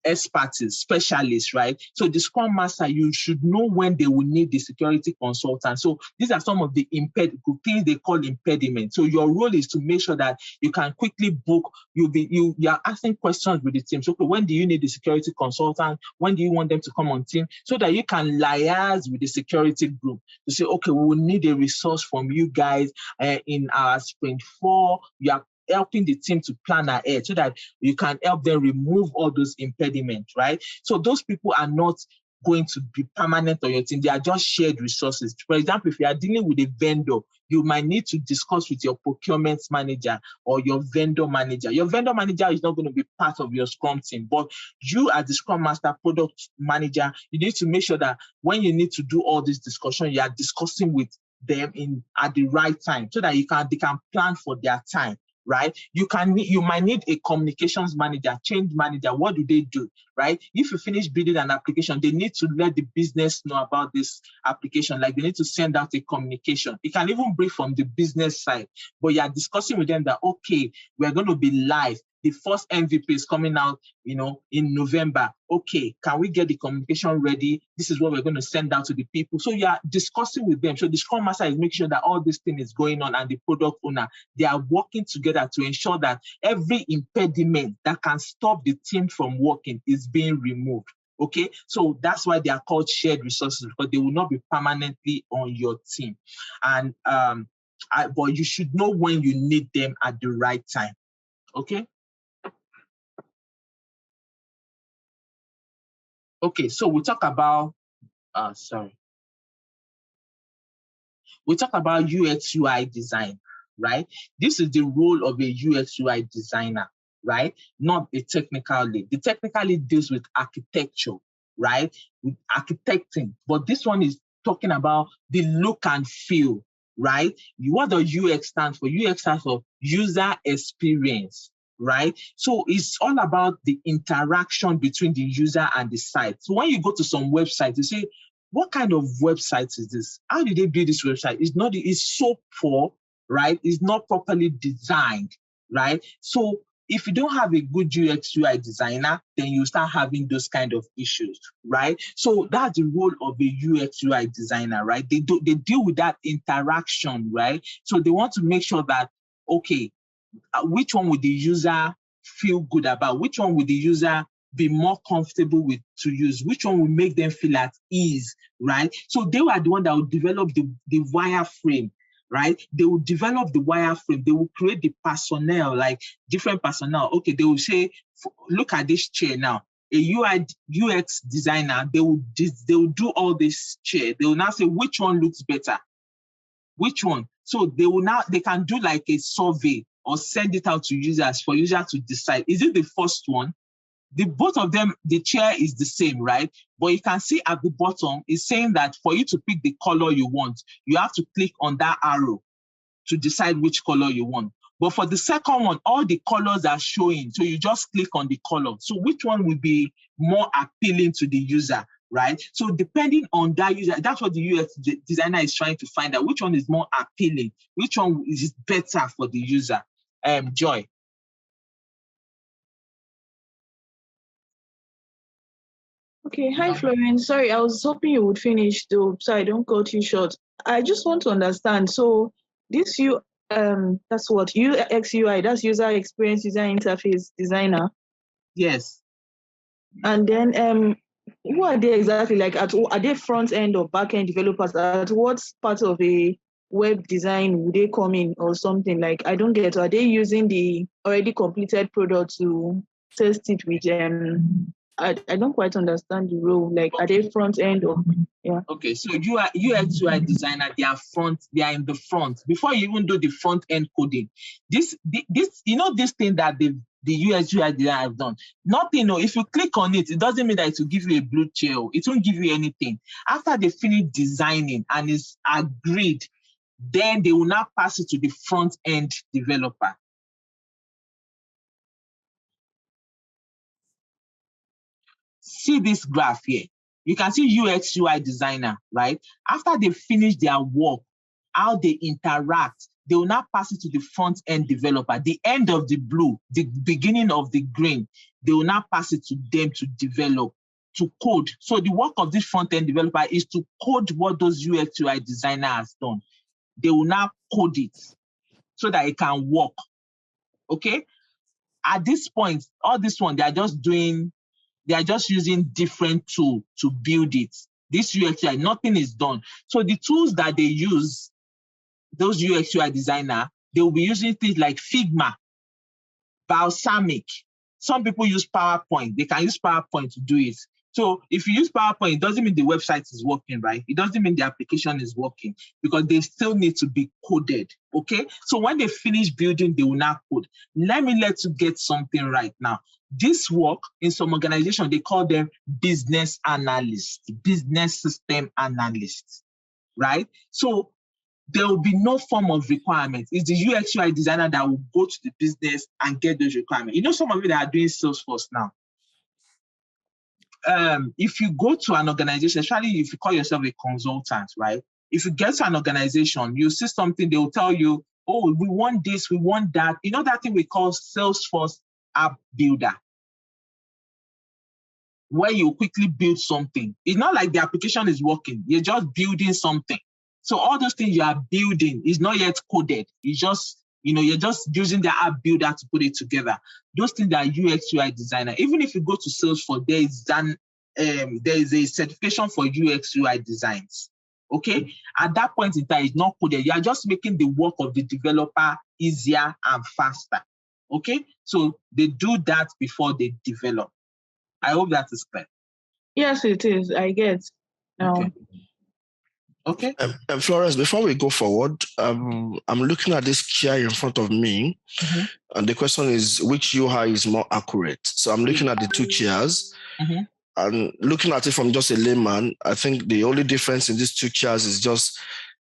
expertise, specialists, right? So the Scrum Master, you should know when they will need the security consultant. So these are some of the things they call impediments. So your role is to make sure that you can quickly book, you are asking questions with the team. So okay, when do you need the security consultant? When do you want them to come on team? So that you can liaise with the security group to say, okay, we will need a resource from you guys in our sprint 4. You are helping the team to plan ahead so that you can help them remove all those impediments, right? So those people are not going to be permanent on your team. They are just shared resources. For example, if you are dealing with a vendor, you might need to discuss with your procurement manager or your vendor manager. Your vendor manager is not going to be part of your Scrum team, but you as the Scrum Master, product manager, you need to make sure that when you need to do all this discussion, you are discussing with them at the right time so that they can plan for their time. Right? You might need a communications manager, change manager. What do they do? Right? If you finish building an application, they need to let the business know about this application. Like they need to send out a communication. It can even be from the business side, but you are discussing with them that, okay, we're going to be live. The first MVP is coming out, in November. Okay, can we get the communication ready? This is what we're going to send out to the people. So you are discussing with them. So the Scrum Master is making sure that all this thing is going on, and the product owner, they are working together to ensure that every impediment that can stop the team from working is being removed. Okay, so that's why they are called shared resources, because they will not be permanently on your team. And but you should know when you need them at the right time. Okay. Okay, so we talk about we talk about UX UI design, right? This is the role of a UX UI designer, right? Not a technical lead. The technical lead deals with architecture, right? With architecting, but this one is talking about the look and feel, right? What does UX stand for? UX stands for user experience, right? So it's all about the interaction between the user and the site. So when you go to some websites, you say, what kind of website is this? How did they build this website? It's so poor, right? It's not properly designed, right? So if you don't have a good UX UI designer, then you start having those kind of issues, right? So that's the role of a UX UI designer, right? They deal with that interaction, right? So they want to make sure that, okay, which one would the user feel good about? Which one would the user be more comfortable with to use? Which one will make them feel at ease, right? So they were the one that would develop the wireframe, right? They will develop the wireframe. They will create the personnel, like different personnel. Okay, they will say, look at this chair now. A UI UX designer, they will do all this chair. They will now say, which one looks better? Which one? So they can do like a survey or send it out to users for users to decide. Is it the first one? Both of them, the chair is the same, right? But you can see at the bottom, it's saying that for you to pick the color you want, you have to click on that arrow to decide which color you want. But for the second one, all the colors are showing. So you just click on the color. So which one will be more appealing to the user, right? So depending on that user, that's what the UX designer is trying to find out. Which one is more appealing? Which one is better for the user? Joy. Okay, hi Florence. Sorry, I was hoping you would finish though, so I don't cut you short. I just want to understand. So this that's what UX UI, that's user experience, user interface designer. Yes. And then Who are they exactly? Like, are they front end or back end developers? At what part of a web design would they come in or something? Like, I don't get. Are they using the already completed product to test it with I don't quite understand the role. Like, are they front end or yeah? Okay, so you are UX UI designer. They are in the front before you even do the front end coding. This this thing that the UX UI designer have done. Nothing. No, if you click on it, it doesn't mean that it will give you a blue chair. It won't give you anything. After they finish designing and it's agreed, then they will now pass it to the front end developer. See this graph here. You can see UX UI designer, right? After they finish their work, how they interact, they will now pass it to the front end developer. The end of the blue, the beginning of the green, they will now pass it to them to develop, to code. So the work of this front end developer is to code what those UX UI designer has done. They will now code it so that it can work. Okay? At this point, all this one, they are just using different tools to build it. This UX UI, nothing is done. So the tools that they use, those UX UI designer, they will be using things like Figma, Balsamic. Some people use PowerPoint. They can use PowerPoint to do it. So if you use PowerPoint, it doesn't mean the website is working, right? It doesn't mean the application is working because they still need to be coded, okay? So when they finish building, they will now code. Let you get something right now. This work, in some organization, they call them business analysts, business system analysts, right? So there will be no form of requirement. It's the UX UI designer that will go to the business and get those requirements. You know, some of you that are doing Salesforce now, if you go to an organization, especially if you call yourself a consultant, right? If you get to an organization, you see something, they will tell you, oh, we want this, we want that. You know that thing we call Salesforce App Builder, where you quickly build something. It's not like the application is working. You're just building something. So all those things you are building is not yet coded. It's just, you're just using the app builder to put it together. Those things are UX UI designer. Even if you go to Salesforce, there is a certification for UX UI designs. Okay? At that point in time, it's not coded. You are just making the work of the developer easier and faster. Okay? So they do that before they develop. I hope that is clear. Yes, it is. I get. Okay. Florence, before we go forward, I'm looking at this chair in front of me, and the question is, which UI is more accurate? So I'm looking at the two chairs, and looking at it from just a layman, I think the only difference in these two chairs is just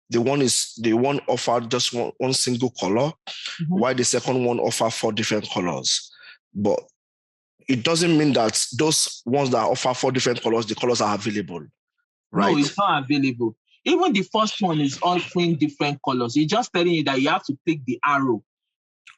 the one offered just one single color, while the second one offer 4 different colors. But it doesn't mean that those ones that offer 4 different colors, the colors are available, right? No, it's not available. Even the first one is offering different colors. It's just telling you that you have to click the arrow.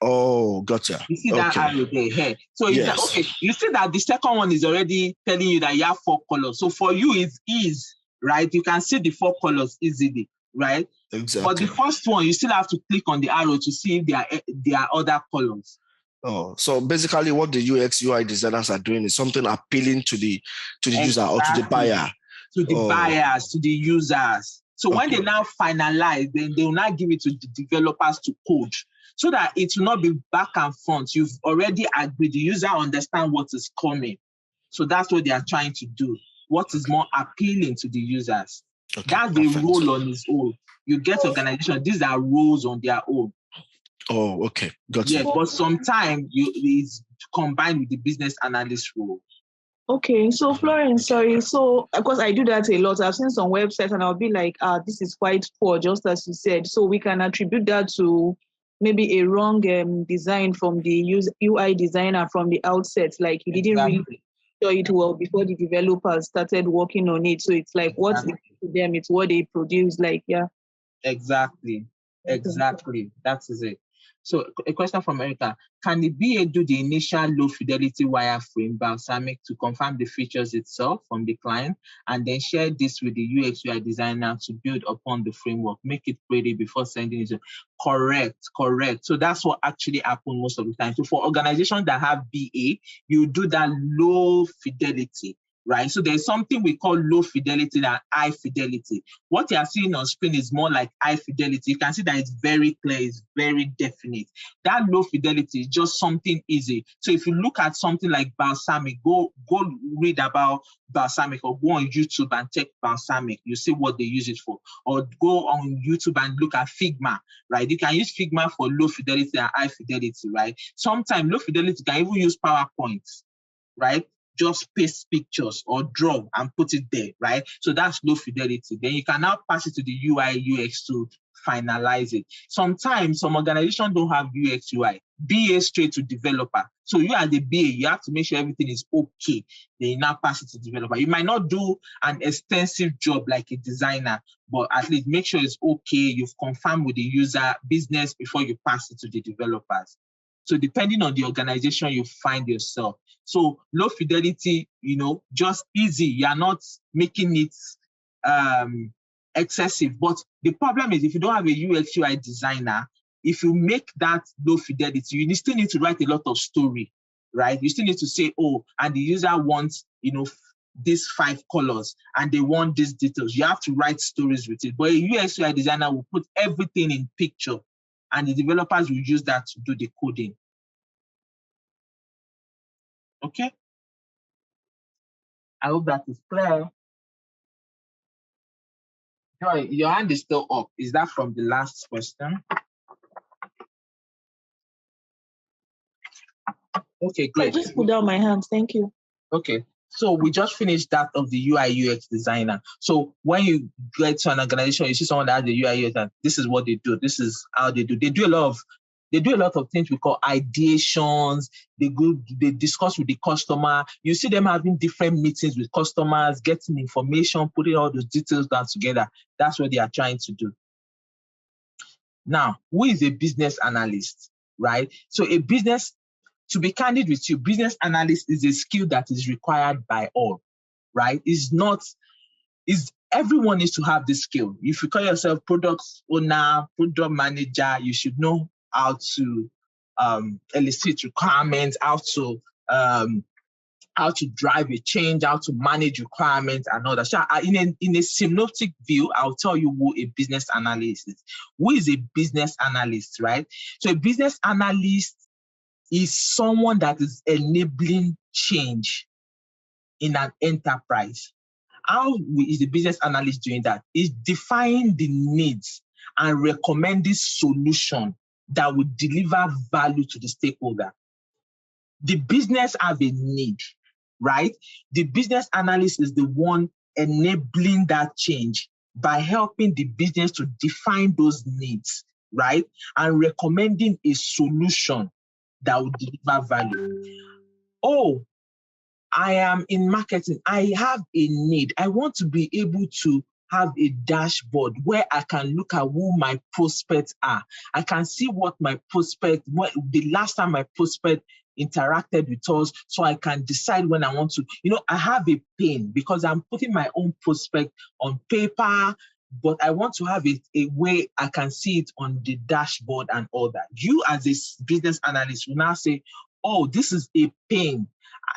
Oh, gotcha. You see that arrow there? Here. So yes. Okay, you see that the second one is already telling you that you have 4 colors. So for you, it's easy, right? You can see the 4 colors easily, right? Exactly. But the first one, you still have to click on the arrow to see if there are other colors. Oh, so basically what the UX UI designers are doing is something appealing to the user or to the buyer. To the buyers, to the users. So when they now finalize, then they will now give it to the developers to code so that it will not be back and front. You've already agreed. The user understand what is coming. So that's what they are trying to do. What is more appealing to the users. Okay, that's the role on its own. You get organization, these are roles on their own. Oh, okay. Got you. Yes, but sometimes it's combined with the business analyst role. Okay, so Florence, sorry. So, of course, I do that a lot. I've seen some websites and I'll be like, this is quite poor, just as you said. So we can attribute that to maybe a wrong design from the UI designer from the outset. Like he didn't really show it well before the developers started working on it. So it's like what's to them, it's what they produce. Like, yeah. Exactly. That is it. So a question from Erica. Can the BA do the initial low fidelity wireframe Balsamic to confirm the features itself from the client and then share this with the UX UI designer to build upon the framework, make it pretty before sending it? Correct. So that's what actually happens most of the time. So for organizations that have BA, you do that low fidelity, right? So there's something we call low fidelity and high fidelity. What you are seeing on screen is more like high fidelity. You can see that it's very clear, it's very definite. That low fidelity is just something easy. So if you look at something like balsamic, go read about balsamic, or go on YouTube and check balsamic. You see what they use it for. Or go on YouTube and look at Figma, right? You can use Figma for low fidelity and high fidelity, right? Sometimes low fidelity can even use PowerPoint, right? Just paste pictures or draw and put it there, right? So that's low fidelity. Then you can now pass it to the UI UX to finalize it. Sometimes some organizations don't have UX UI. BA straight to developer. So you are the BA, you have to make sure everything is okay. Then you now pass it to developer. You might not do an extensive job like a designer, but at least make sure it's okay. You've confirmed with the user business before you pass it to the developers. So depending on the organization you find yourself. So low fidelity, just easy. You're not making it excessive. But the problem is if you don't have a UX UI designer, if you make that low fidelity, you still need to write a lot of story, right? You still need to say, oh, and the user wants, these 5 colors and they want these details. You have to write stories with it. But a UX UI designer will put everything in picture and the developers will use that to do the coding. Okay? I hope that is clear. Joy, your hand is still up. Is that from the last question? Okay, great. I just put down my hands. Thank you. Okay. So we just finished that of the UI UX designer. So when you get to an organization, you see someone that has the UI UX, and this is what they do. This is how they do. They do a lot of things we call ideations. They discuss with the customer. You see them having different meetings with customers, getting information, putting all those details down together. That's what they are trying to do. Now, who is a business analyst, right? So to be candid with you, business analyst is a skill that is required by all, right? Everyone needs to have this skill. If you call yourself product owner, product manager, you should know how to elicit requirements, how to drive a change, how to manage requirements and all that. So in a synoptic view, I'll tell you who a business analyst is. Who is a business analyst, right? So a business analyst is someone that is enabling change in an enterprise. How is the business analyst doing that? Is defining the needs and recommending solutions that will deliver value to the stakeholder. The business have a need, right? The business analyst is the one enabling that change by helping the business to define those needs, right? And recommending a solution that will deliver value. Oh, I am in marketing. I have a need. I want to be able to have a dashboard where I can look at who my prospects are. I can see what the last time my prospect interacted with us, so I can decide when I want to. I have a pain because I'm putting my own prospect on paper, but I want to have it a way I can see it on the dashboard and all that. You as a business analyst will now say, oh, this is a pain.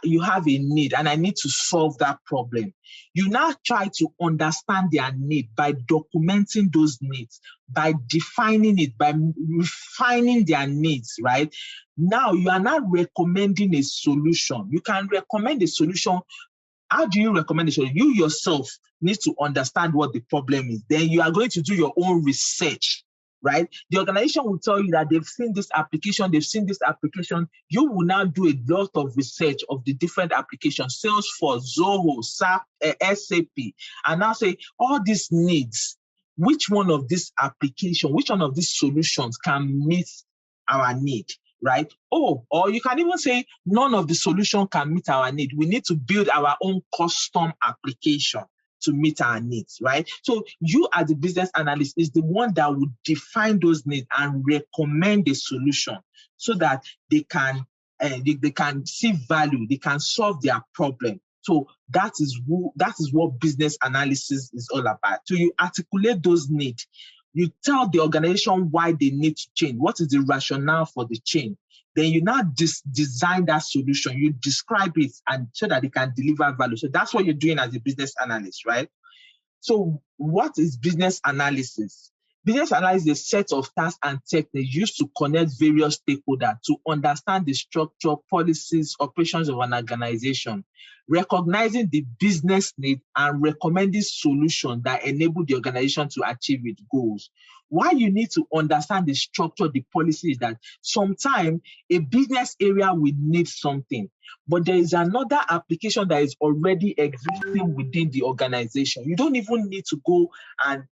You have a need and I need to solve that problem. You now try to understand their need by documenting those needs, by defining it, by refining their needs, right? Now you are not recommending a solution. You can recommend a solution. How do you recommend a solution? You yourself need to understand what the problem is. Then you are going to do your own research, right? The organization will tell you that they've seen this application, You will now do a lot of research of the different applications, Salesforce, Zoho, SAP, SAP, and now say, all these needs, which one of these applications, which one of these solutions can meet our need, right? Oh, or you can even say, none of the solution can meet our need. We need to build our own custom application to meet our needs, right? So you as a business analyst is the one that would define those needs and recommend a solution so that they can see value, they can solve their problem. So that is what business analysis is all about. So you articulate those needs. You tell the organization why they need to change. What is the rationale for the change? then you now design that solution, you describe it, and so that it can deliver value. So that's what you're doing as a business analyst, right? So what is business analysis? Business analysis is a set of tasks and techniques used to connect various stakeholders to understand the structure, policies, operations of an organization, recognizing the business need and recommending solutions that enable the organization to achieve its goals. Why you need to understand the structure, the policy is that sometimes a business area will need something, but there is another application that is already existing within the organization. You don't even need to go and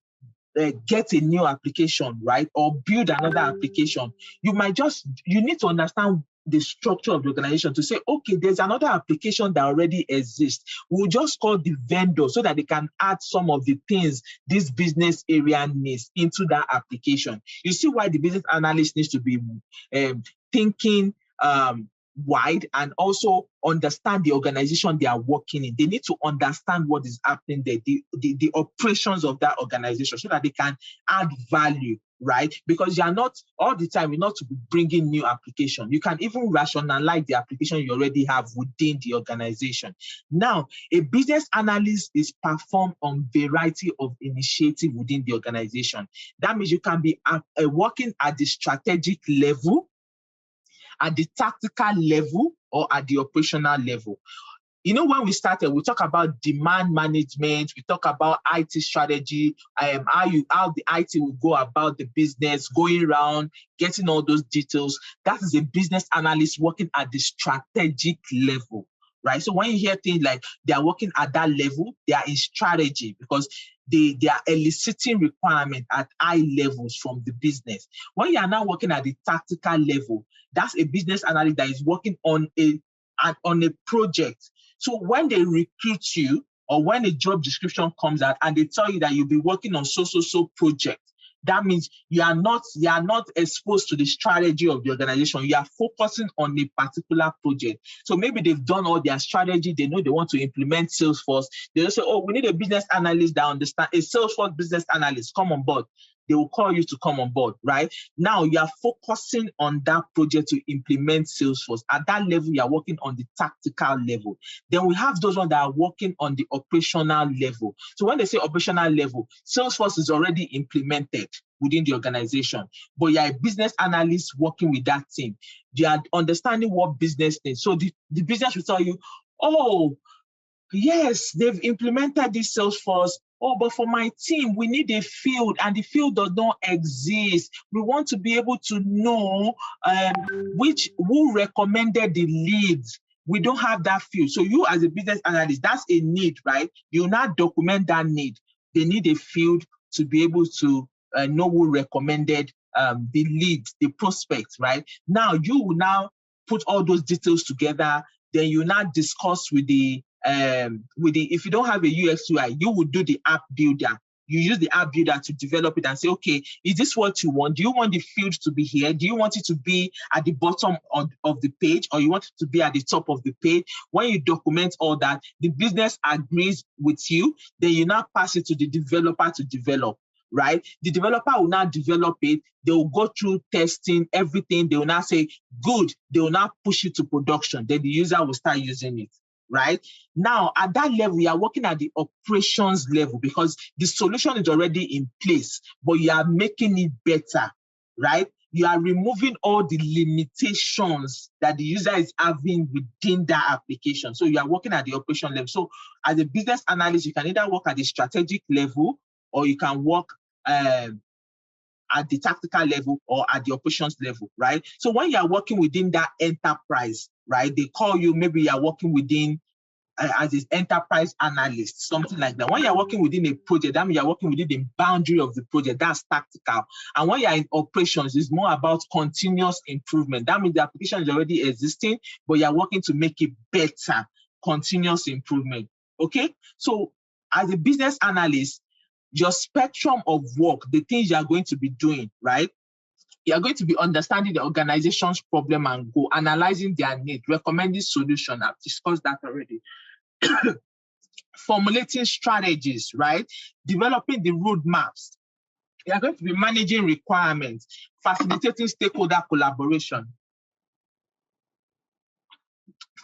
get a new application, right? Or build another application. You need to understand the structure of the organization to say, okay, there's another application that already exists. We'll just call the vendor so that they can add some of the things this business area needs into that application. You see why the business analyst needs to be thinking wide and also understand the organization they are working in. They need to understand what is happening there, the operations of that organization, so that they can add value, right? Because you are not all the time, you're not to be bringing new application. You can even rationalize the application you already have within the organization. Now, a business analyst is performed on variety of initiatives within the organization. That means you can be working at the strategic level, at the tactical level, or at the operational level. You know, when we started, we talk about demand management, we talk about IT strategy, how the IT will go about the business, going around, getting all those details. That is a business analyst working at the strategic level, right? So when you hear things like they are working at that level, they are in strategy because they are eliciting requirements at high levels from the business. When you are now working at the tactical level, that's a business analyst that is working on a project. So when they recruit you, or when a job description comes out and they tell you that you'll be working on so project, that means you are not exposed to the strategy of the organization. You are focusing on a particular project. So maybe they've done all their strategy. They know they want to implement Salesforce. They just say, oh, we need a business analyst that understands, a Salesforce business analyst, come on board. They will call you to come on board, right? Now you are focusing on that project to implement Salesforce. At that level, you are working on the tactical level. Then we have those ones that are working on the operational level. So when they say operational level, Salesforce is already implemented within the organization, but you are a business analyst working with that team. You are understanding what business needs. So the business will tell you, oh, yes, they've implemented this Salesforce. Oh, but for my team, we need a field, and the field does not exist. We want to be able to know who recommended the leads. We don't have that field. So you as a business analyst, that's a need, right? You now document that need. They need a field to be able to know who recommended the lead, the prospect, right? Now you will now put all those details together. Then you now discuss with the if you don't have a UX UI, you would do the app builder. You use the app builder to develop it and say, okay, is this what you want? Do you want the field to be here? Do you want it to be at the bottom of the page, or you want it to be at the top of the page? When you document all that, the business agrees with you. Then you now pass it to the developer to develop, right? The developer will now develop it. They will go through testing, everything. They will now say, good. They will now push it to production. Then the user will start using it. Right now, at that level, we are working at the operations level because the solution is already in place, but you are making it better, right? You are removing all the limitations that the user is having within that application. So you are working at the operation level. So as a business analyst, you can either work at the strategic level, or you can work at the tactical level, or at the operations level, right? So when you are working within that enterprise, right, they call you, maybe you are working within as an enterprise analyst, something like that. When you are working within a project, that means you are working within the boundary of the project. That's tactical. And when you are in operations, it's more about continuous improvement. That means the application is already existing, but you are working to make it better, continuous improvement. Okay? So as a business analyst, your spectrum of work, the things you are going to be doing, right? You are going to be understanding the organization's problem and goal, analyzing their need, recommending solutions. I've discussed that already. Formulating strategies, right? Developing the roadmaps. You are going to be managing requirements, facilitating stakeholder collaboration.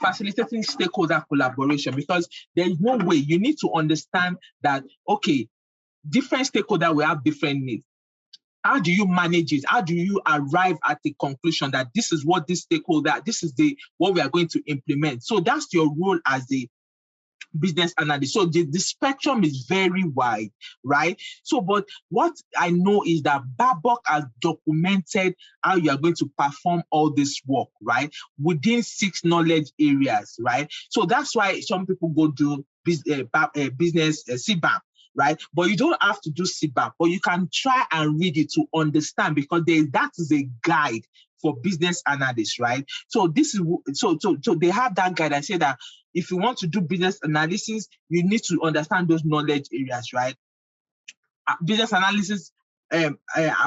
facilitating stakeholder collaboration, because there is no way. You need to understand that, okay, different stakeholders will have different needs. How do you manage it? How do you arrive at the conclusion that this is what this stakeholder, this is what we are going to implement? So that's your role as the business analyst. So the spectrum is very wide, right? So, but what I know is that Babok has documented how you are going to perform all this work, right? Within 6 knowledge areas, right? So that's why some people go do business CBAM, right? But you don't have to do CBAM, but you can try and read it to understand, because that is a guide for business analysts, right? So this is so they have that guide. I say that if you want to do business analysis, you need to understand those knowledge areas, right? Business analysis,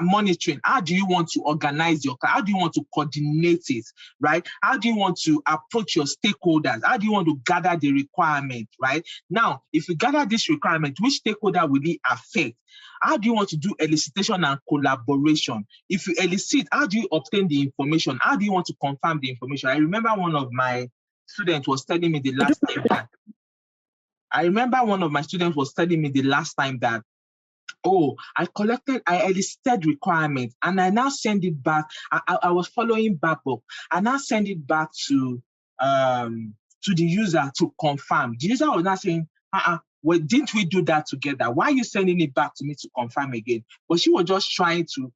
monitoring. How do you want to organize how do you want to coordinate it, right? How do you want to approach your stakeholders? How do you want to gather the requirement, right? Now, if you gather this requirement, which stakeholder will it affect? How do you want to do elicitation and collaboration? If you elicit, how do you obtain the information? How do you want to confirm the information? I remember one of my students was telling me the last time that, oh, I elicited requirements and I now send it back. I was following back up. I now send it back to the user to confirm. The user was not saying, well, didn't we do that together? Why are you sending it back to me to confirm again? But she was just trying to,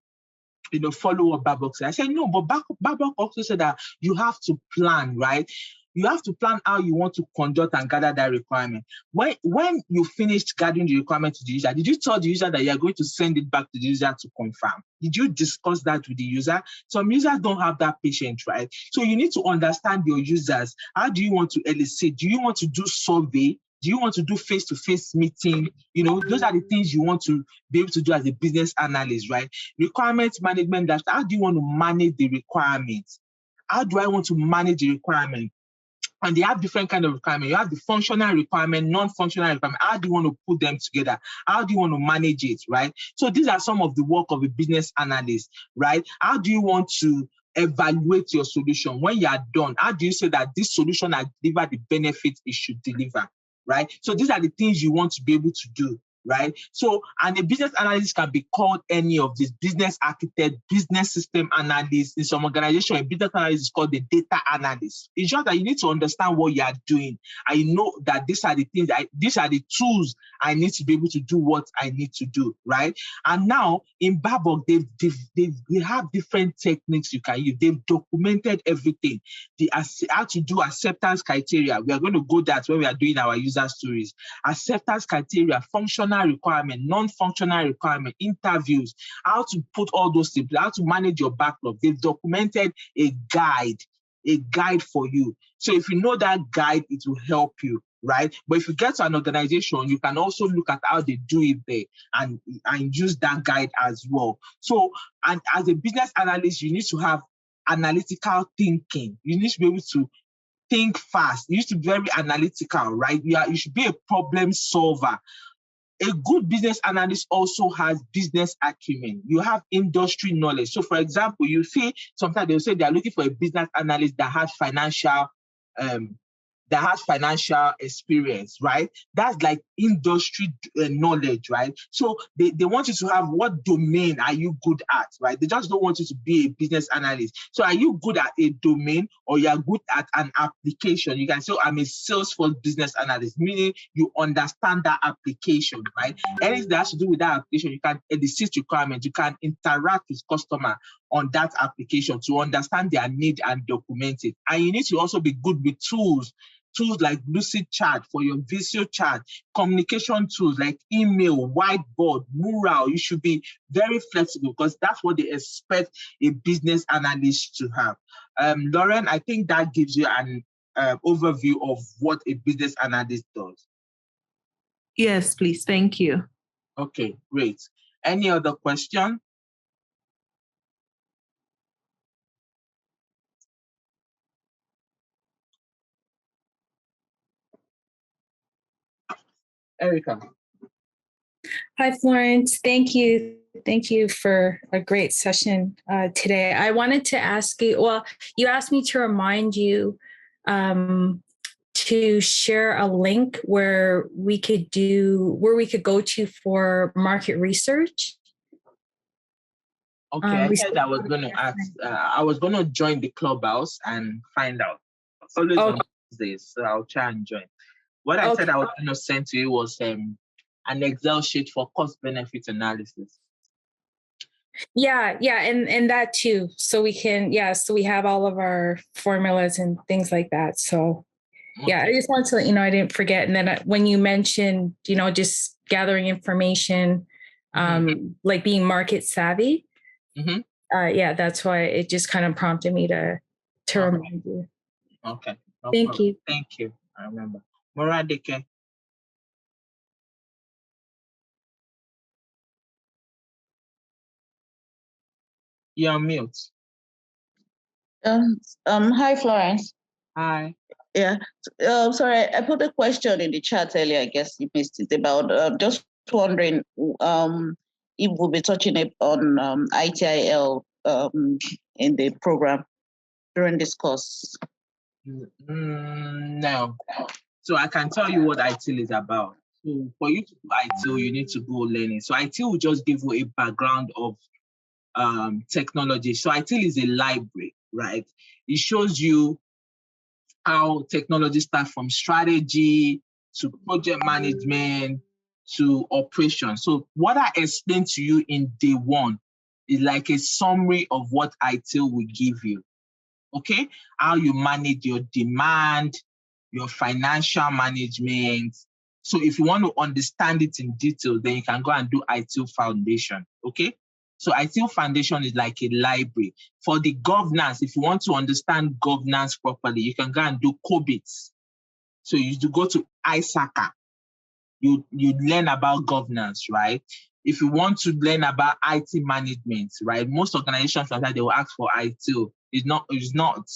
follow what Babok said. I said, no, but Babok also said that you have to plan, right? You have to plan how you want to conduct and gather that requirement. When you finished gathering the requirement to the user, did you tell the user that you are going to send it back to the user to confirm? Did you discuss that with the user? Some users don't have that patience, right? So you need to understand your users. How do you want to elicit? Do you want to do survey? Do you want to do face-to-face meeting? Those are the things you want to be able to do as a business analyst, right? Requirement management, how do you want to manage the requirements? How do I want to manage the requirement? And they have different kind of requirement. You have the functional requirement, non-functional requirement. How do you want to put them together? How do you want to manage it, right? So these are some of the work of a business analyst, right? How do you want to evaluate your solution? When you are done, how do you say that this solution has delivered the benefit it should deliver, right? So these are the things you want to be able to do, right? So, and a business analyst can be called any of these: business architect, business system analyst. In some organization, a business analyst is called the data analyst. It's just that you need to understand what you are doing. I know that these are the things, these are the tools I need to be able to do what I need to do, right? And now in Babok, they have different techniques you can use. They've documented everything. How to do acceptance criteria. We are going to go that when we are doing our user stories. Acceptance criteria, functional requirement, non-functional requirement, interviews, how to put all those things, how to manage your backlog. They've documented a guide for you. So if you know that guide, it will help you, right? But if you get to an organization, you can also look at how they do it there and use that guide as well. So, and as a business analyst, you need to have analytical thinking. You need to be able to think fast. You need to be very analytical, right? You should be a problem solver. A good business analyst also has business acumen. You have industry knowledge. So, for example, you see sometimes they'll say they're looking for a business analyst that has financial experience, right? That's like industry knowledge, right? So they want you to have, what domain are you good at, right? They just don't want you to be a business analyst. So are you good at a domain, or you are good at an application? You can say, I'm a Salesforce business analyst, meaning you understand that application, right? Anything that has to do with that application, you can elicit requirements, you can interact with customer on that application to understand their need and document it. And you need to also be good with tools like Lucid Chat for your visual chat, communication tools like email, whiteboard, mural. You should be very flexible, because that's what they expect a business analyst to have. Lauren, I think that gives you an overview of what a business analyst does. Yes, please. Thank you. Okay, great. Any other question? Erica. Hi, Florence. Thank you. Thank you for a great session today. I wanted to ask you, well, you asked me to remind you to share a link where we could go to for market research. Okay, I said I was going to ask. I was going to join the clubhouse and find out. It's always on Tuesdays, so I'll try and join. What I said I was going to send to you was an Excel sheet for cost-benefit analysis. Yeah, and that too. So we can, so we have all of our formulas and things like that. So yeah, I just wanted to let you know I didn't forget. And then when you mentioned, just gathering information, like being market savvy, that's why it just kind of prompted me to remind you. Okay. Thank you. Thank you. I remember. Moradeke. You're on mute. Hi, Florence. Hi. Yeah. Sorry, I put a question in the chat earlier. I guess you missed it about just wondering if we'll be touching on ITIL in the program during this course. No. So I can tell you what ITIL is about. So for you to do ITIL, you need to go learn it. So ITIL will just give you a background of technology. So ITIL is a library, right? It shows you how technology starts from strategy to project management to operation. So what I explained to you in day one is like a summary of what ITIL will give you. Okay? How you manage your demand, your financial management. So if you want to understand it in detail, then you can go and do ITIL Foundation. Okay? So ITIL Foundation is like a library. For the governance, if you want to understand governance properly, you can go and do COBITS. So you go to ISACA. You learn about governance, right? If you want to learn about IT management, right? Most organizations sometimes they will ask for ITIL. It's not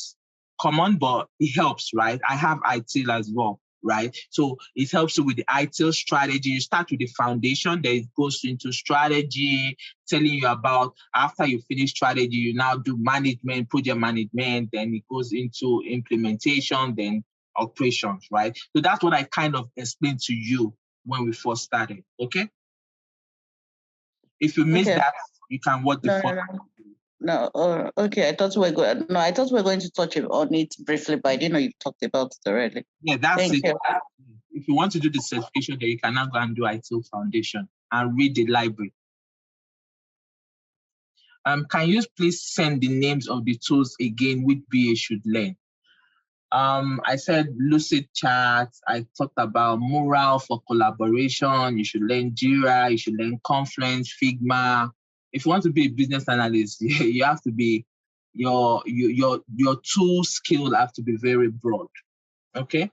common, but it helps, right? I have ITIL as well, right? So it helps you with the ITIL strategy. You start with the foundation, then it goes into strategy, telling you about after you finish strategy, you now do management, project management, then it goes into implementation, then operations, right? So that's what I kind of explained to you when we first started, okay? If you missed that, you can watch the first. No, okay. I thought we were going to touch on it briefly, but I didn't know you talked about it already. Yeah, that's Thank it. you. If you want to do the certification, then you can now go and do ITIL Foundation and read the library. Can you please send the names of the tools again which BA should learn? I said Lucid Charts. I talked about Mural for collaboration. You should learn Jira. You should learn Confluence, Figma. If you want to be a business analyst, you have to be your tool skill have to be very broad. Okay.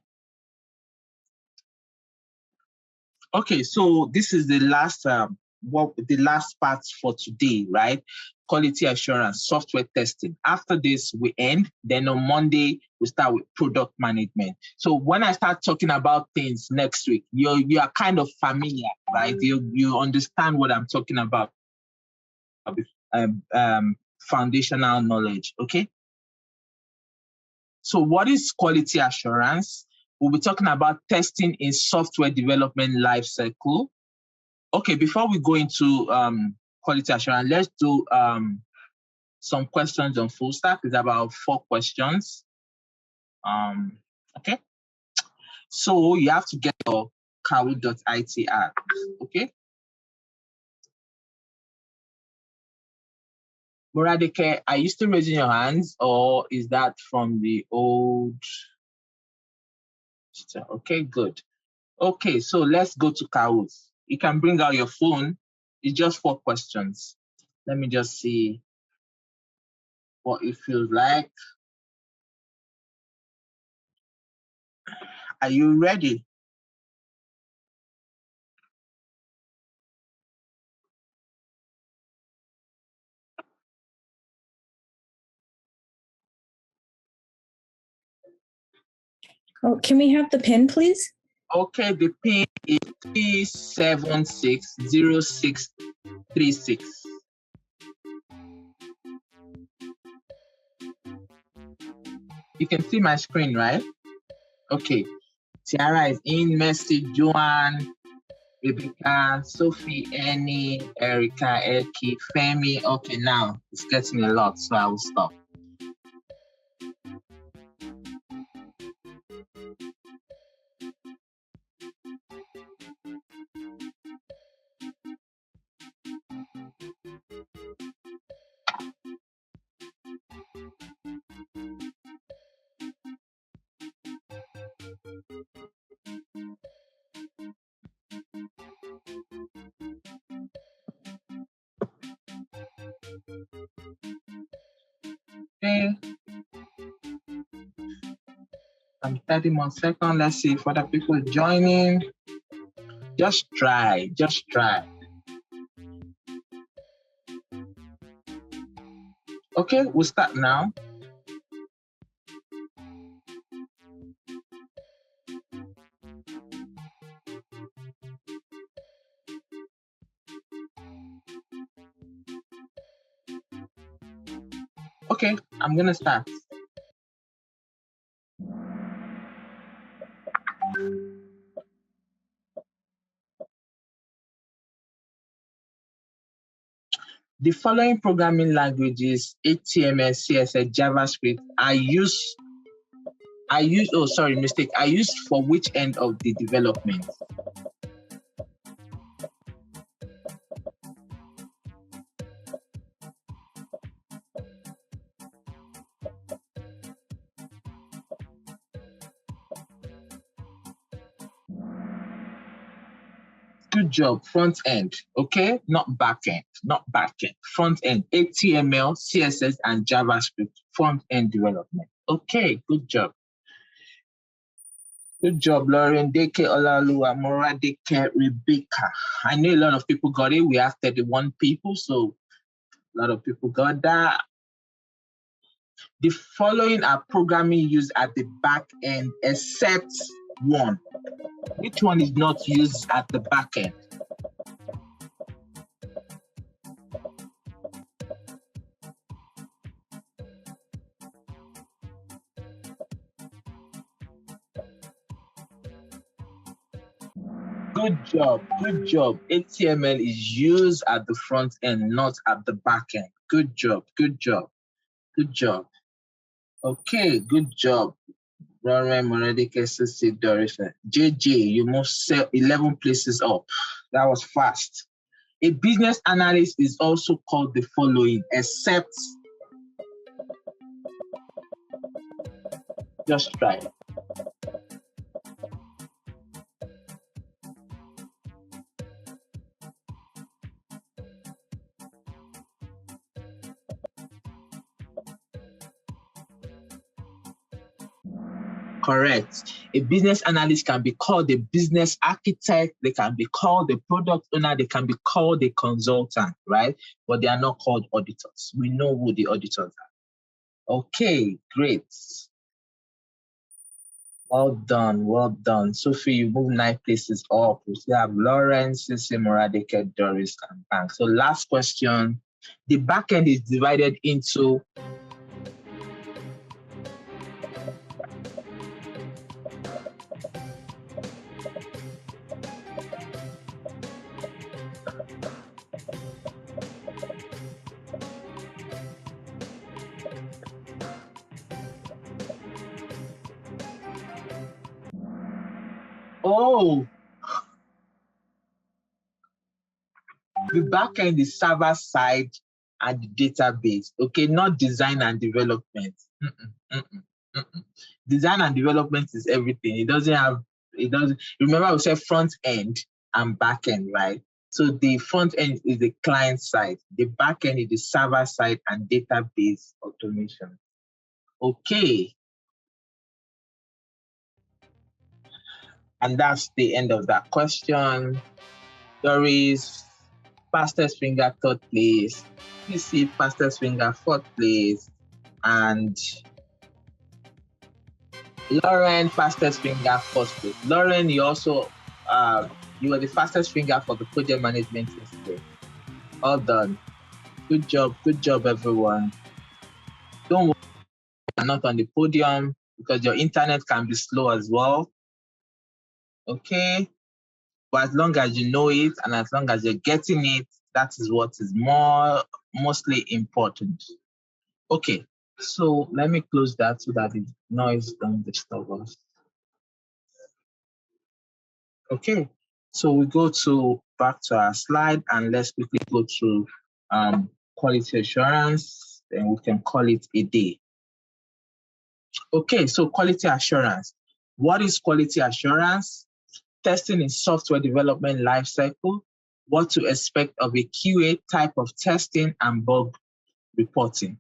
Okay. So this is the last the last part for today, right? Quality assurance, software testing. After this, we end. Then on Monday, we start with product management. So when I start talking about things next week, you are kind of familiar, right? You understand what I'm talking about. Foundational knowledge, okay? So what is quality assurance? We'll be talking about testing in software development lifecycle. Okay, before we go into quality assurance, let's do some questions on full stack. It's about 4 questions. Okay. So you have to get your kahoot.it app. Okay. Moradeke, are you still raising your hands, or is that from the old? Okay, good. Okay, so let's go to Kahoot. You can bring out your phone. It's just 4 questions. Let me just see what it feels like. Are you ready? Oh, can we have the pin, please? Okay, the pin is 3760636. You can see my screen, right? Okay. Tiara is in, Mercy, Joanne, Rebecca, Sophie, Annie, Erica, Eki, Femi. Okay, now it's getting a lot, so I will stop. Okay. 30 more seconds. Let's see if other people joining. Just try. Okay, we'll start now. Okay, I'm gonna start. The following programming languages, HTML, CSS, JavaScript, are used for which end of the development? Good job, front end, okay? Not back end, front end, HTML, CSS, and JavaScript, front end development. Okay, good job. Good job, Lauren, Deke, Olaluwa, Mora, Deke, Rebecca. I know a lot of people got it. We have 31 people, so a lot of people got that. The following are programming used at the back end except one. Which one is not used at the back end? Good job. HTML is used at the front end, not at the back end. Good job. Okay, good job. Lauren, Moradike, Sissy, Doris. JJ, you must sell 11 places up. That was fast. A business analyst is also called the following, except, just try it. Correct. A business analyst can be called a business architect, they can be called a product owner, they can be called a consultant, right? But they are not called auditors. We know who the auditors are. Okay, great. Well done. Sophie, you moved 9 places up. We still have Lawrence, Sissy, Moradeke, Doris, and Bank. So last question. The backend is divided into the backend is server side and the database. Okay, not design and development. Design and development is everything. It doesn't. Remember, we said front end and back end, right? So the front end is the client side. The back end is the server side and database automation. Okay. And that's the end of that question. Doris, fastest finger, 3rd place. PC, fastest finger, 4th place. And Lauren, fastest finger, 1st place. Lauren, you also, you were the fastest finger for the project management yesterday. All done. Good job, everyone. Don't worry. are not on the podium because your internet can be slow as well. Okay. But as long as you know it and as long as you're getting it, that is what is mostly important. Okay. So let me close that so that the noise don't disturb us. Okay. So we go back to our slide and let's quickly go to quality assurance, and we can call it a day. Okay, so quality assurance. What is quality assurance? Testing in software development lifecycle, what to expect of a QA type of testing and bug reporting.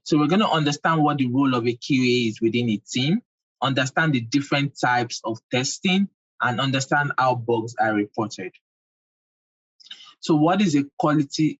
So we're going to understand what the role of a QA is within a team, understand the different types of testing, and understand how bugs are reported. So what is quality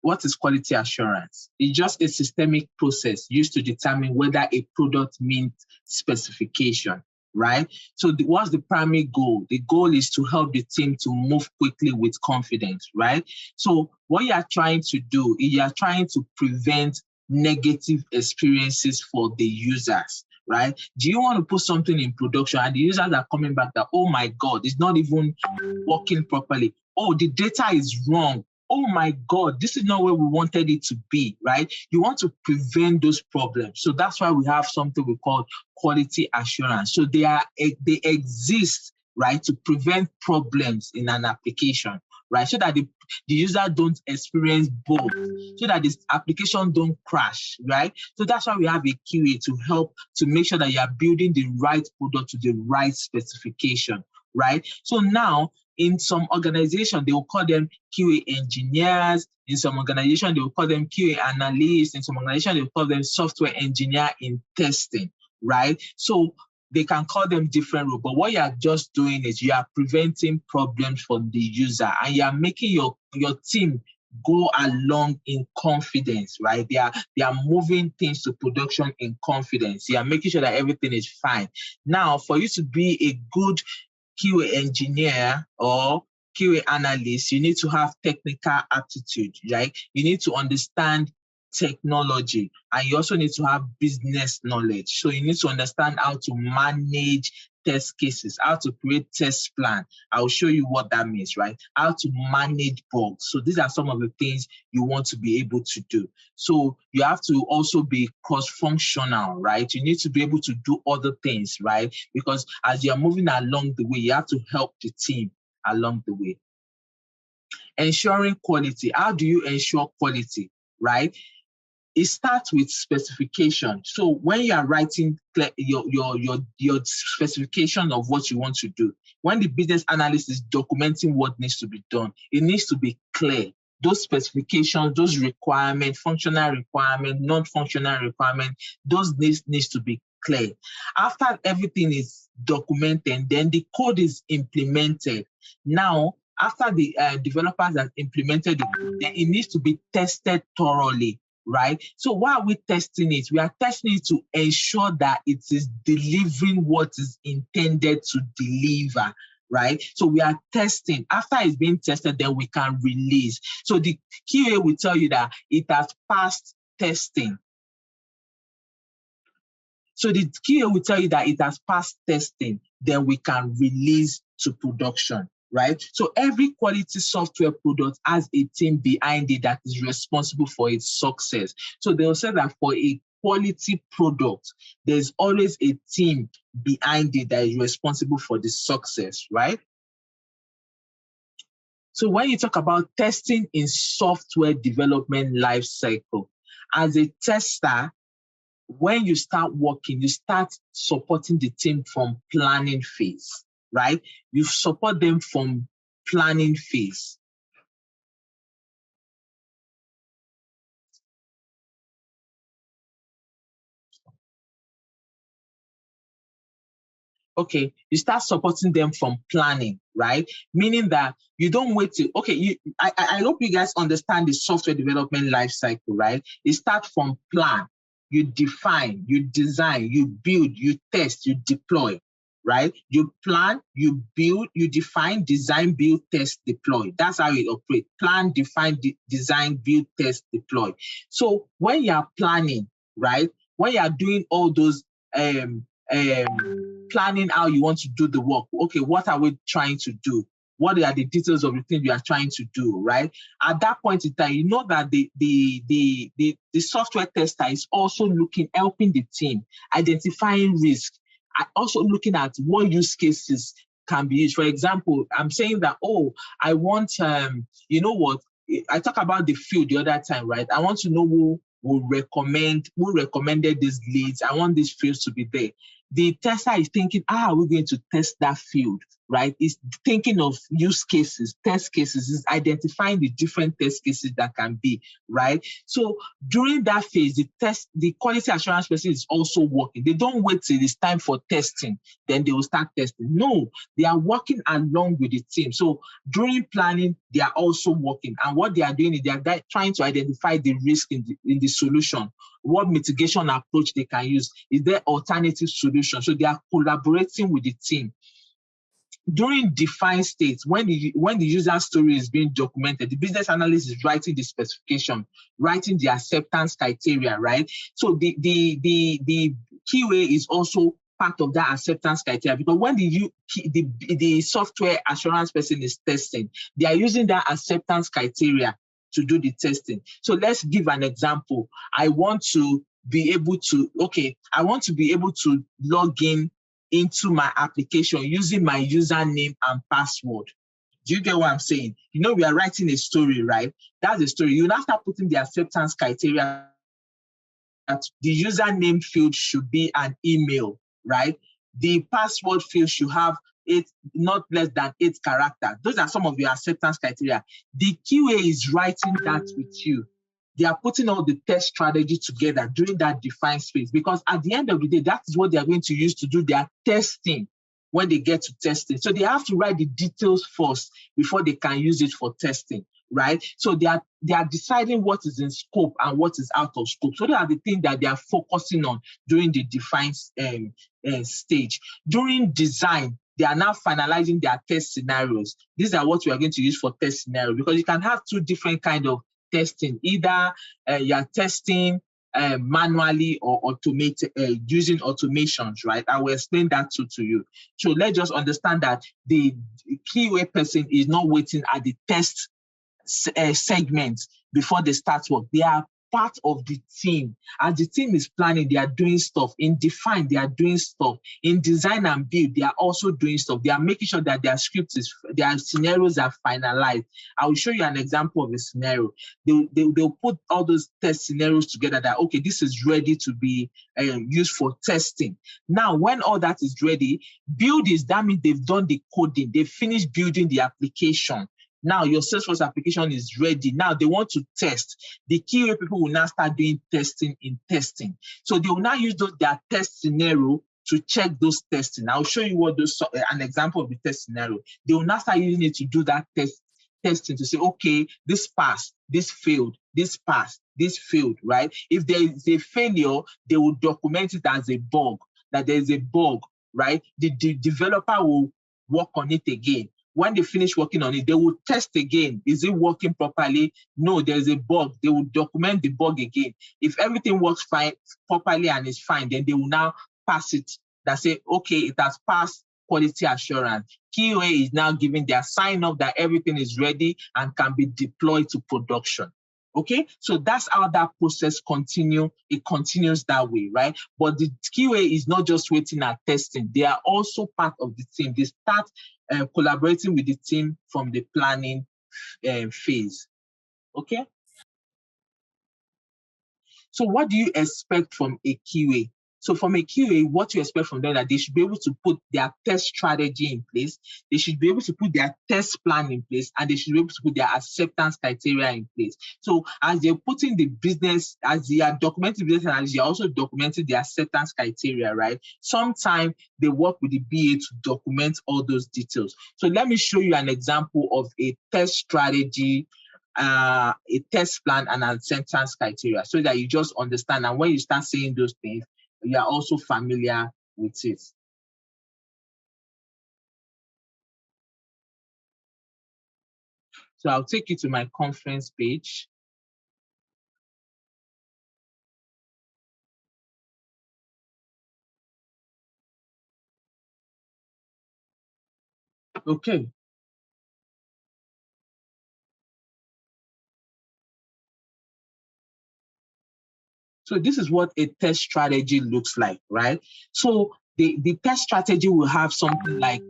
assurance? It's just a systemic process used to determine whether a product meets specification, right? So what's the primary goal? The goal is to help the team to move quickly with confidence, right? So what you are trying to do is you are trying to prevent negative experiences for the users, right? Do you want to put something in production and the users are coming back that, oh my God, it's not even working properly. Oh, the data is wrong. Oh my God, this is not where we wanted it to be, right? You want to prevent those problems. So that's why we have something we call quality assurance. So they exist, right, to prevent problems in an application, right? So that the user don't experience both, so that this application don't crash, right? So that's why we have a QA to help to make sure that you are building the right product to the right specification, right? So now, in some organization, they will call them QA engineers. In some organization, they will call them QA analysts. In some organization, they will call them software engineer in testing, right? So they can call them different roles, but what you are just doing is you are preventing problems for the user and you are making your team go along in confidence, right? They are moving things to production in confidence. You are making sure that everything is fine. Now, for you to be a good QA engineer or QA analyst, you need to have technical aptitude, right? You need to understand technology and you also need to have business knowledge. So you need to understand how to manage test cases, how to create test plan. I'll show you what that means, right? How to manage bugs. So these are some of the things you want to be able to do. So you have to also be cross-functional, right? You need to be able to do other things, right? Because as you're moving along the way, you have to help the team along the way. Ensuring quality. How do you ensure quality, right? It starts with specification. So when you are writing your specification of what you want to do, when the business analyst is documenting what needs to be done, it needs to be clear. Those specifications, those requirements, functional requirements, non-functional requirements, those needs to be clear. After everything is documented, then the code is implemented. Now, after the developers have implemented the code, then it needs to be tested thoroughly. Right? So why are we testing it? We are testing it to ensure that it is delivering what is intended to deliver, right? So we are testing. After it's been tested, then we can release. So the QA will tell you that it has passed testing. So the QA will tell you that it has passed testing, then we can release to production. Right? So every quality software product has a team behind it that is responsible for its success. So they'll say that for a quality product, there's always a team behind it that is responsible for the success, right? So when you talk about testing in software development lifecycle, as a tester, when you start working, you start supporting the team from planning phase. Right? You support them from planning phase. Okay, you start supporting them from planning, right? Meaning that you don't wait till, okay, I hope you guys understand the software development life cycle, right? It starts from plan, you define, you design, you build, you test, you deploy. Right? You plan, you build, you define, design, build, test, deploy. That's how it operates. Plan, define, design, build, test, deploy. So when you are planning, right, when you are doing all those planning how you want to do the work, okay, what are we trying to do? What are the details of the thing you are trying to do, right? At that point in time, you know that the software tester is also helping the team, identifying risk, also looking at what use cases can be used. For example, I'm saying that, oh, I want, you know what, I talked about the field the other time, right? I want to know who recommended these leads. I want these fields to be there. The tester is thinking, how are we going to test that field, right? It's thinking of use cases, test cases, is identifying the different test cases that can be, right? So during that phase, the quality assurance person is also working. They don't wait till it's time for testing, then they will start testing. No, they are working along with the team. So during planning, they are also working. And what they are doing is they are trying to identify the risk in the solution, what mitigation approach they can use. Is there alternative solution? So they are collaborating with the team. During define states, when the user story is being documented, the business analyst is writing the specification, writing the acceptance criteria, right? So the QA is also part of that acceptance criteria, because when the software assurance person is testing, they are using that acceptance criteria to do the testing. So let's give an example. I want to be able to log in into my application using my username and password. Do you get what I'm saying? You know, we are writing a story, right? That's a story. You now start putting the acceptance criteria that the username field should be an email, right? The password field should have not less than 8 characters. Those are some of your acceptance criteria. The QA is writing that with you. They are putting all the test strategy together during that defined space, because at the end of the day, that is what they are going to use to do their testing when they get to testing. So they have to write the details first before they can use it for testing, right? So they are deciding what is in scope and what is out of scope. So those are the things that they are focusing on during the defined stage. During design, they are now finalizing their test scenarios. These are what we are going to use for test scenario, because you can have two different kinds of testing. Either you are testing manually or automated using automations, right? I will explain that too to you. So let's just understand that the QA person is not waiting at the test segment before they start work. They are part of the team. As the team is planning, they are doing stuff. In define, they are doing stuff. In design and build, they are also doing stuff. They are making sure that their scenarios are finalized. I will show you an example of a scenario. They'll put all those test scenarios together that, okay, this is ready to be used for testing. Now, when all that is ready, build is, that means they've done the coding. They've finished building the application. Now your Salesforce application is ready. Now they want to test. The QA people will now start doing testing in testing. So they will now use their test scenario to check those testing. I'll show you what an example of the test scenario. They will now start using it to do that testing to say, okay, this passed, this failed, this passed, this failed, right? If there is a failure, they will document it as a bug, that there is a bug, right? The developer will work on it again. When they finish working on it, they will test again. Is it working properly? No, there's a bug. They will document the bug again. If everything works fine, properly and is fine, then they will now pass it. That say, okay, it has passed quality assurance. QA is now giving their sign off that everything is ready and can be deployed to production. Okay, so that's how that process continues. It continues that way, right? But the QA is not just waiting at testing. They are also part of the team. They start collaborating with the team from the planning phase. Okay. So what do you expect from a QA? So from a QA, what you expect from them, that they should be able to put their test strategy in place, they should be able to put their test plan in place, and they should be able to put their acceptance criteria in place. So as they're putting the business, as they are documenting business analysis, you're also documenting the acceptance criteria, right? Sometimes they work with the BA to document all those details. So let me show you an example of a test strategy, a test plan, and acceptance criteria, so that you just understand. And when you start saying those things, you are also familiar with it. So I'll take you to my conference page. Okay. So this is what a test strategy looks like, right? So the test strategy will have something like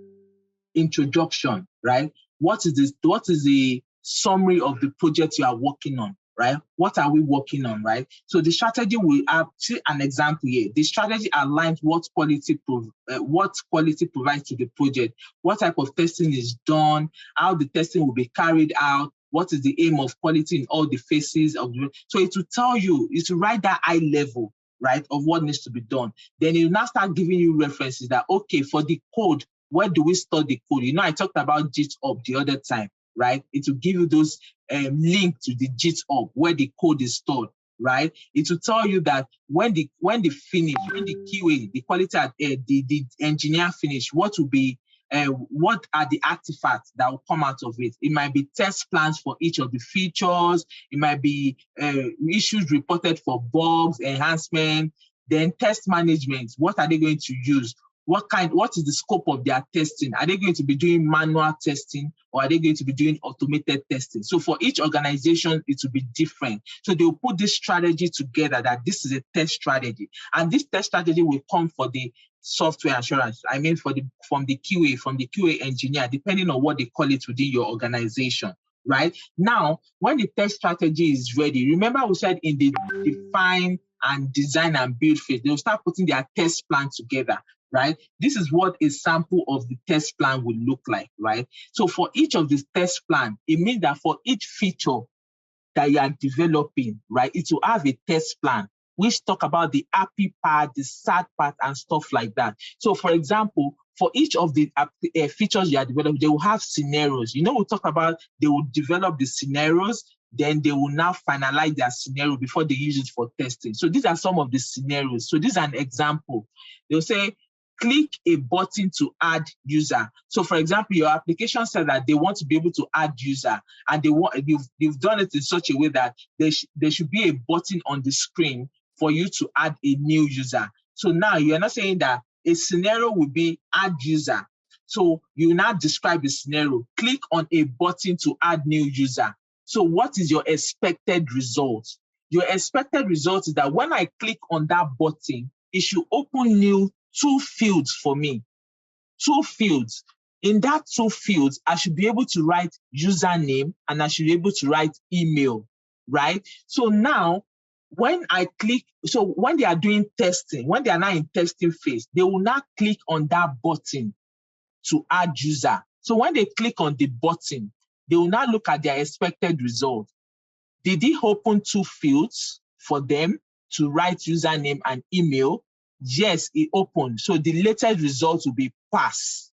introduction, right? What is this? What is the summary of the project you are working on, right? What are we working on, right? So the strategy will have, see an example here. The strategy aligns what quality provides to the project, what type of testing is done, how the testing will be carried out, what is the aim of quality in all the phases of the. So it will tell you, it will write that high level, right, of what needs to be done. Then it will now start giving you references that, okay, for the code, where do we store the code? You know, I talked about GitHub the other time, right? It will give you those link to the GitHub where the code is stored, right? It will tell you that when the finish, when the QA, the quality, the engineer finish, what will be, what are the artifacts that will come out of it? It might be test plans for each of the features. It might be issues reported for bugs, enhancement, then test management. What are they going to use? What is the scope of their testing? Are they going to be doing manual testing or are they going to be doing automated testing? So for each organization, it will be different. So they will put this strategy together that this is a test strategy. And this test strategy will come for the software assurance. I mean, from the QA engineer, depending on what they call it within your organization, right? Now, when the test strategy is ready, remember we said in the define and design and build phase, they'll start putting their test plan together, right? This is what a sample of the test plan would look like, right? So for each of these test plan, it means that for each feature that you are developing, right, it will have a test plan, which talk about the happy part, the sad part, and stuff like that. So for example, for each of the features you are developing, they will have scenarios. You know, we'll talk about, they will develop the scenarios, then they will now finalize their scenario before they use it for testing. So these are some of the scenarios. So this is an example. They'll say, click a button to add user. So for example, your application said that they want to be able to add user, and you've done it in such a way that there should be a button on the screen for you to add a new user. So now you're not saying that a scenario will be add user. So you now describe the scenario, click on a button to add new user. So what is your expected result? Your expected result is that when I click on that button, it should open new 2 fields for me. 2 fields. In that 2 fields, I should be able to write username and I should be able to write email, right? So now, when I click, so when they are doing testing, when they are now in testing phase, they will now click on that button to add user. So when they click on the button, they will now look at their expected result. Did it open 2 fields for them to write username and email? Yes, it opened. So the latest result will be pass,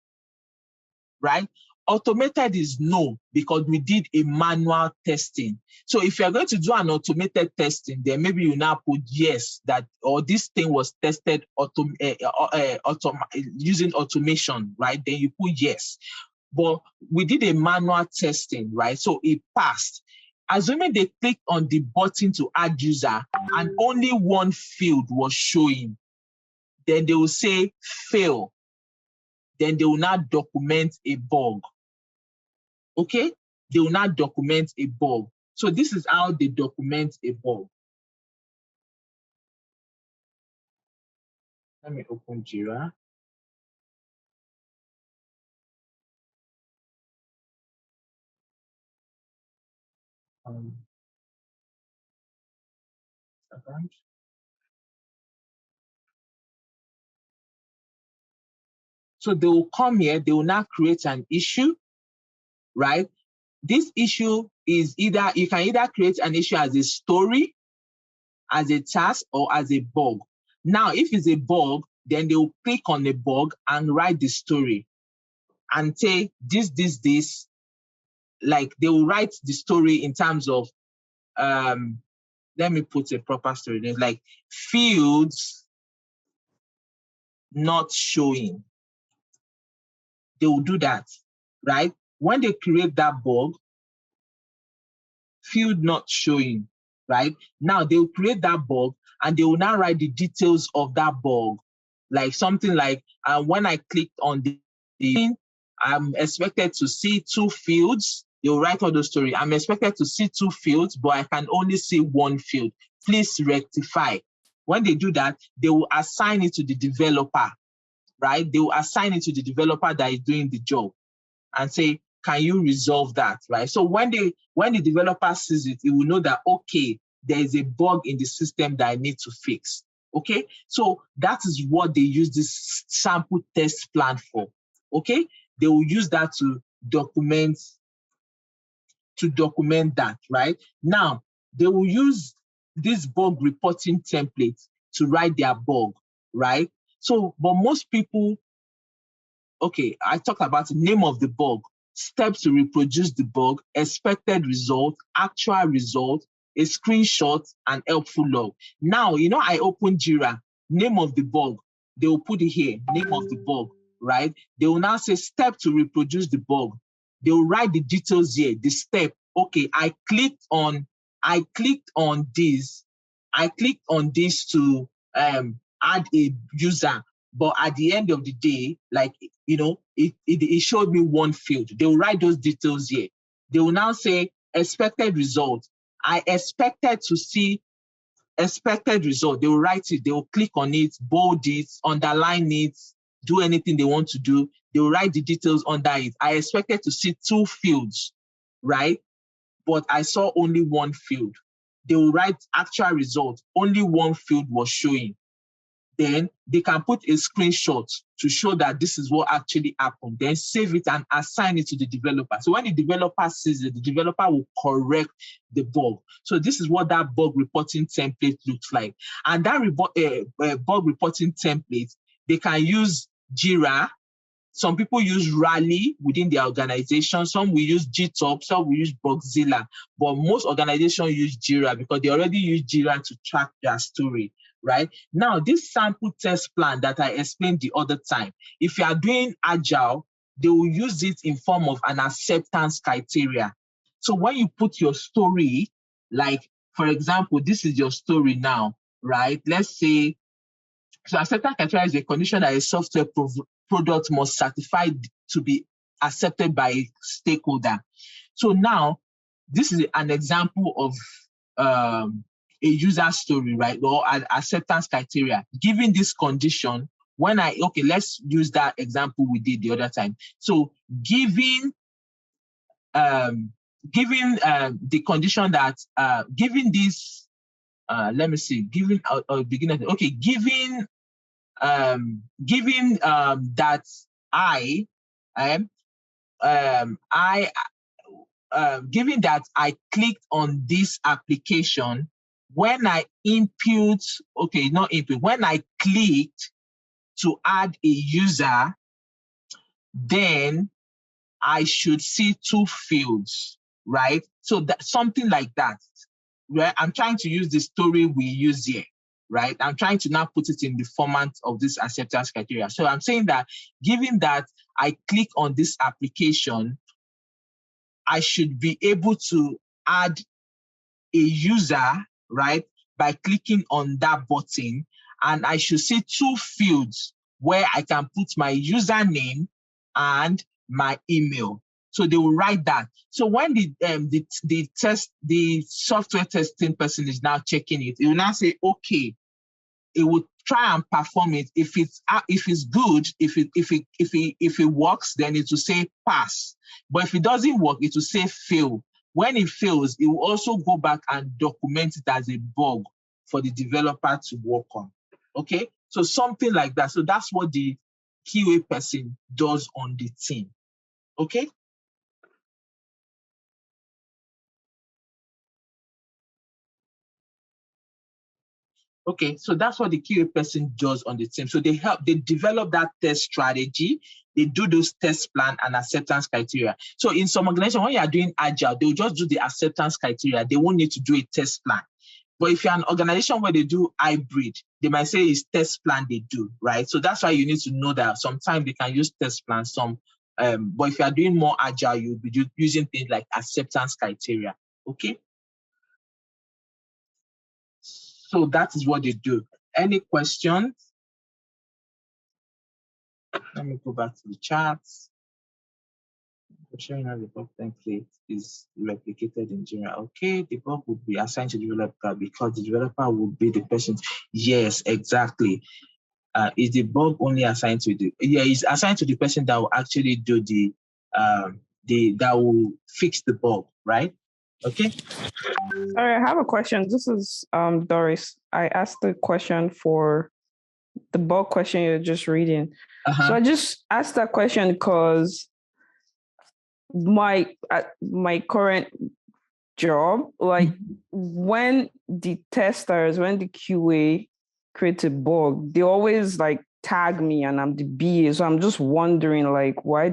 right? Automated is no, because we did a manual testing. So if you're going to do an automated testing, then maybe you now put yes, that, or this thing was tested using automation, right? Then you put yes. But we did a manual testing, right? So it passed. Assuming they clicked on the button to add user and only 1 field was showing, then they will say fail. Then they will now document a bug. Okay? They will now document a bug. So this is how they document a bug. Let me open Jira. Second. So they will come here, they will now create an issue, right? This issue is either, you can either create an issue as a story, as a task, or as a bug. Now, if it's a bug, then they will click on the bug and write the story and say this, like they will write the story in terms of, let me put a proper story name, like fields not showing. They will do that, right? When they create that bug, field not showing, right? Now they will create that bug and they will now write the details of that bug. Like something like, when I clicked on the thing, I'm expected to see 2 fields. They'll write all those stories. I'm expected to see 2 fields, but I can only see 1 field. Please rectify. When they do that, they will assign it to the developer, right? They will assign it to the developer that is doing the job and say, can you resolve that, right? So when the developer sees it, he will know that, okay, there is a bug in the system that I need to fix, okay? So that is what they use this sample test plan for, okay? They will use that to document that, right? Now, they will use this bug reporting template to write their bug, right? So, but most people, okay, I talked about the name of the bug, steps to reproduce the bug, expected result, actual result, a screenshot, and helpful log. Now, I open Jira, name of the bug. They will put it here, name of the bug, right? They will now say step to reproduce the bug. They will write the details here, the step. Okay, I clicked on this. I clicked on this to add a user. But at the end of the day, like, it showed me 1 field. They will write those details here. They will now say expected result. I expected to see expected result. They will write it. They will click on it, bold it, underline it, do anything they want to do. They will write the details under it. I expected to see 2 fields, right? But I saw only 1 field. They will write actual result. Only 1 field was showing. Then they can put a screenshot to show that this is what actually happened. Then save it and assign it to the developer. So when the developer sees it, the developer will correct the bug. So this is what that bug reporting template looks like. And that bug reporting template, they can use Jira. Some people use Rally within their organization. Some will use GitHub, some will use Bugzilla. But most organizations use Jira because they already use Jira to track their story, right? Now, this sample test plan that I explained the other time, if you are doing Agile, they will use it in form of an acceptance criteria. So when you put your story, like, for example, this is your story now, right? Let's say, so acceptance criteria is a condition that a software product must certify to be accepted by a stakeholder. So now, this is an example of a user story, right? Or an acceptance criteria. Given this condition, let's use that example we did the other time. So given the condition that, given this, let me see, given beginner, okay, given that given that I clicked on this application, when I input, okay, not input, when I clicked to add a user, then I should see 2 fields, right? So that something like that, right? I'm trying to use the story we use here, right? I'm trying to now put it in the format of this acceptance criteria. So I'm saying that given that I click on this application, I should be able to add a user, right, by clicking on that button, and I should see 2 fields where I can put my username and my email. So they will write that. So when the software testing person is now checking it, it will now say, okay, it would try and perform it. If it's good, if it works, then it will say pass. But if it doesn't work, it will say fail. When it fails, it will also go back and document it as a bug for the developer to work on. Okay, so something like that. So that's what the QA person does on the team. Okay. Okay, so that's what the QA person does on the team. So they develop that test strategy, they do those test plan and acceptance criteria. So in some organizations, when you are doing Agile, they'll just do the acceptance criteria. They won't need to do a test plan. But if you're an organization where they do hybrid, they might say it's test plan they do, right? So that's why you need to know that sometimes they can use test plans, but if you are doing more Agile, you'll be using things like acceptance criteria, okay? So that is what they do. Any questions? Let me go back to the charts. Showing how the bug template is replicated in Jira. Okay, the bug would be assigned to the developer because the developer would be the person. Yes, exactly. Is the bug only assigned to the? Yeah, it's assigned to the person that will actually do the that will fix the bug, right? Okay. Sorry, I have a question. This is Doris. I asked the question for the bug question you're just reading. So I just asked that question because my current job, like when the QA create a bug, they always like tag me and I'm the BA. So I'm just wondering, like, why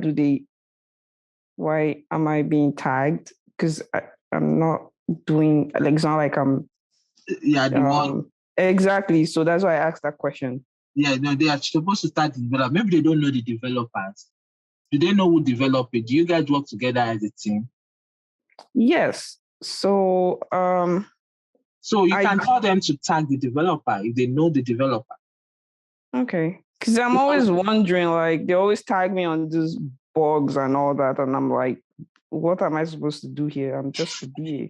am I being tagged? Because I'm not doing, like, it's not like I'm exactly. So that's why I asked that question. Yeah, no, they are supposed to start the developer. Maybe they don't know the developers. Do they know who develop it? Do you guys work together as a team? Yes. So so you can tell them to tag the developer if they know the developer. Okay. Because I'm always wondering, like, they always tag me on these bugs and all that, and I'm like, what am I supposed to do here? I'm just a BA.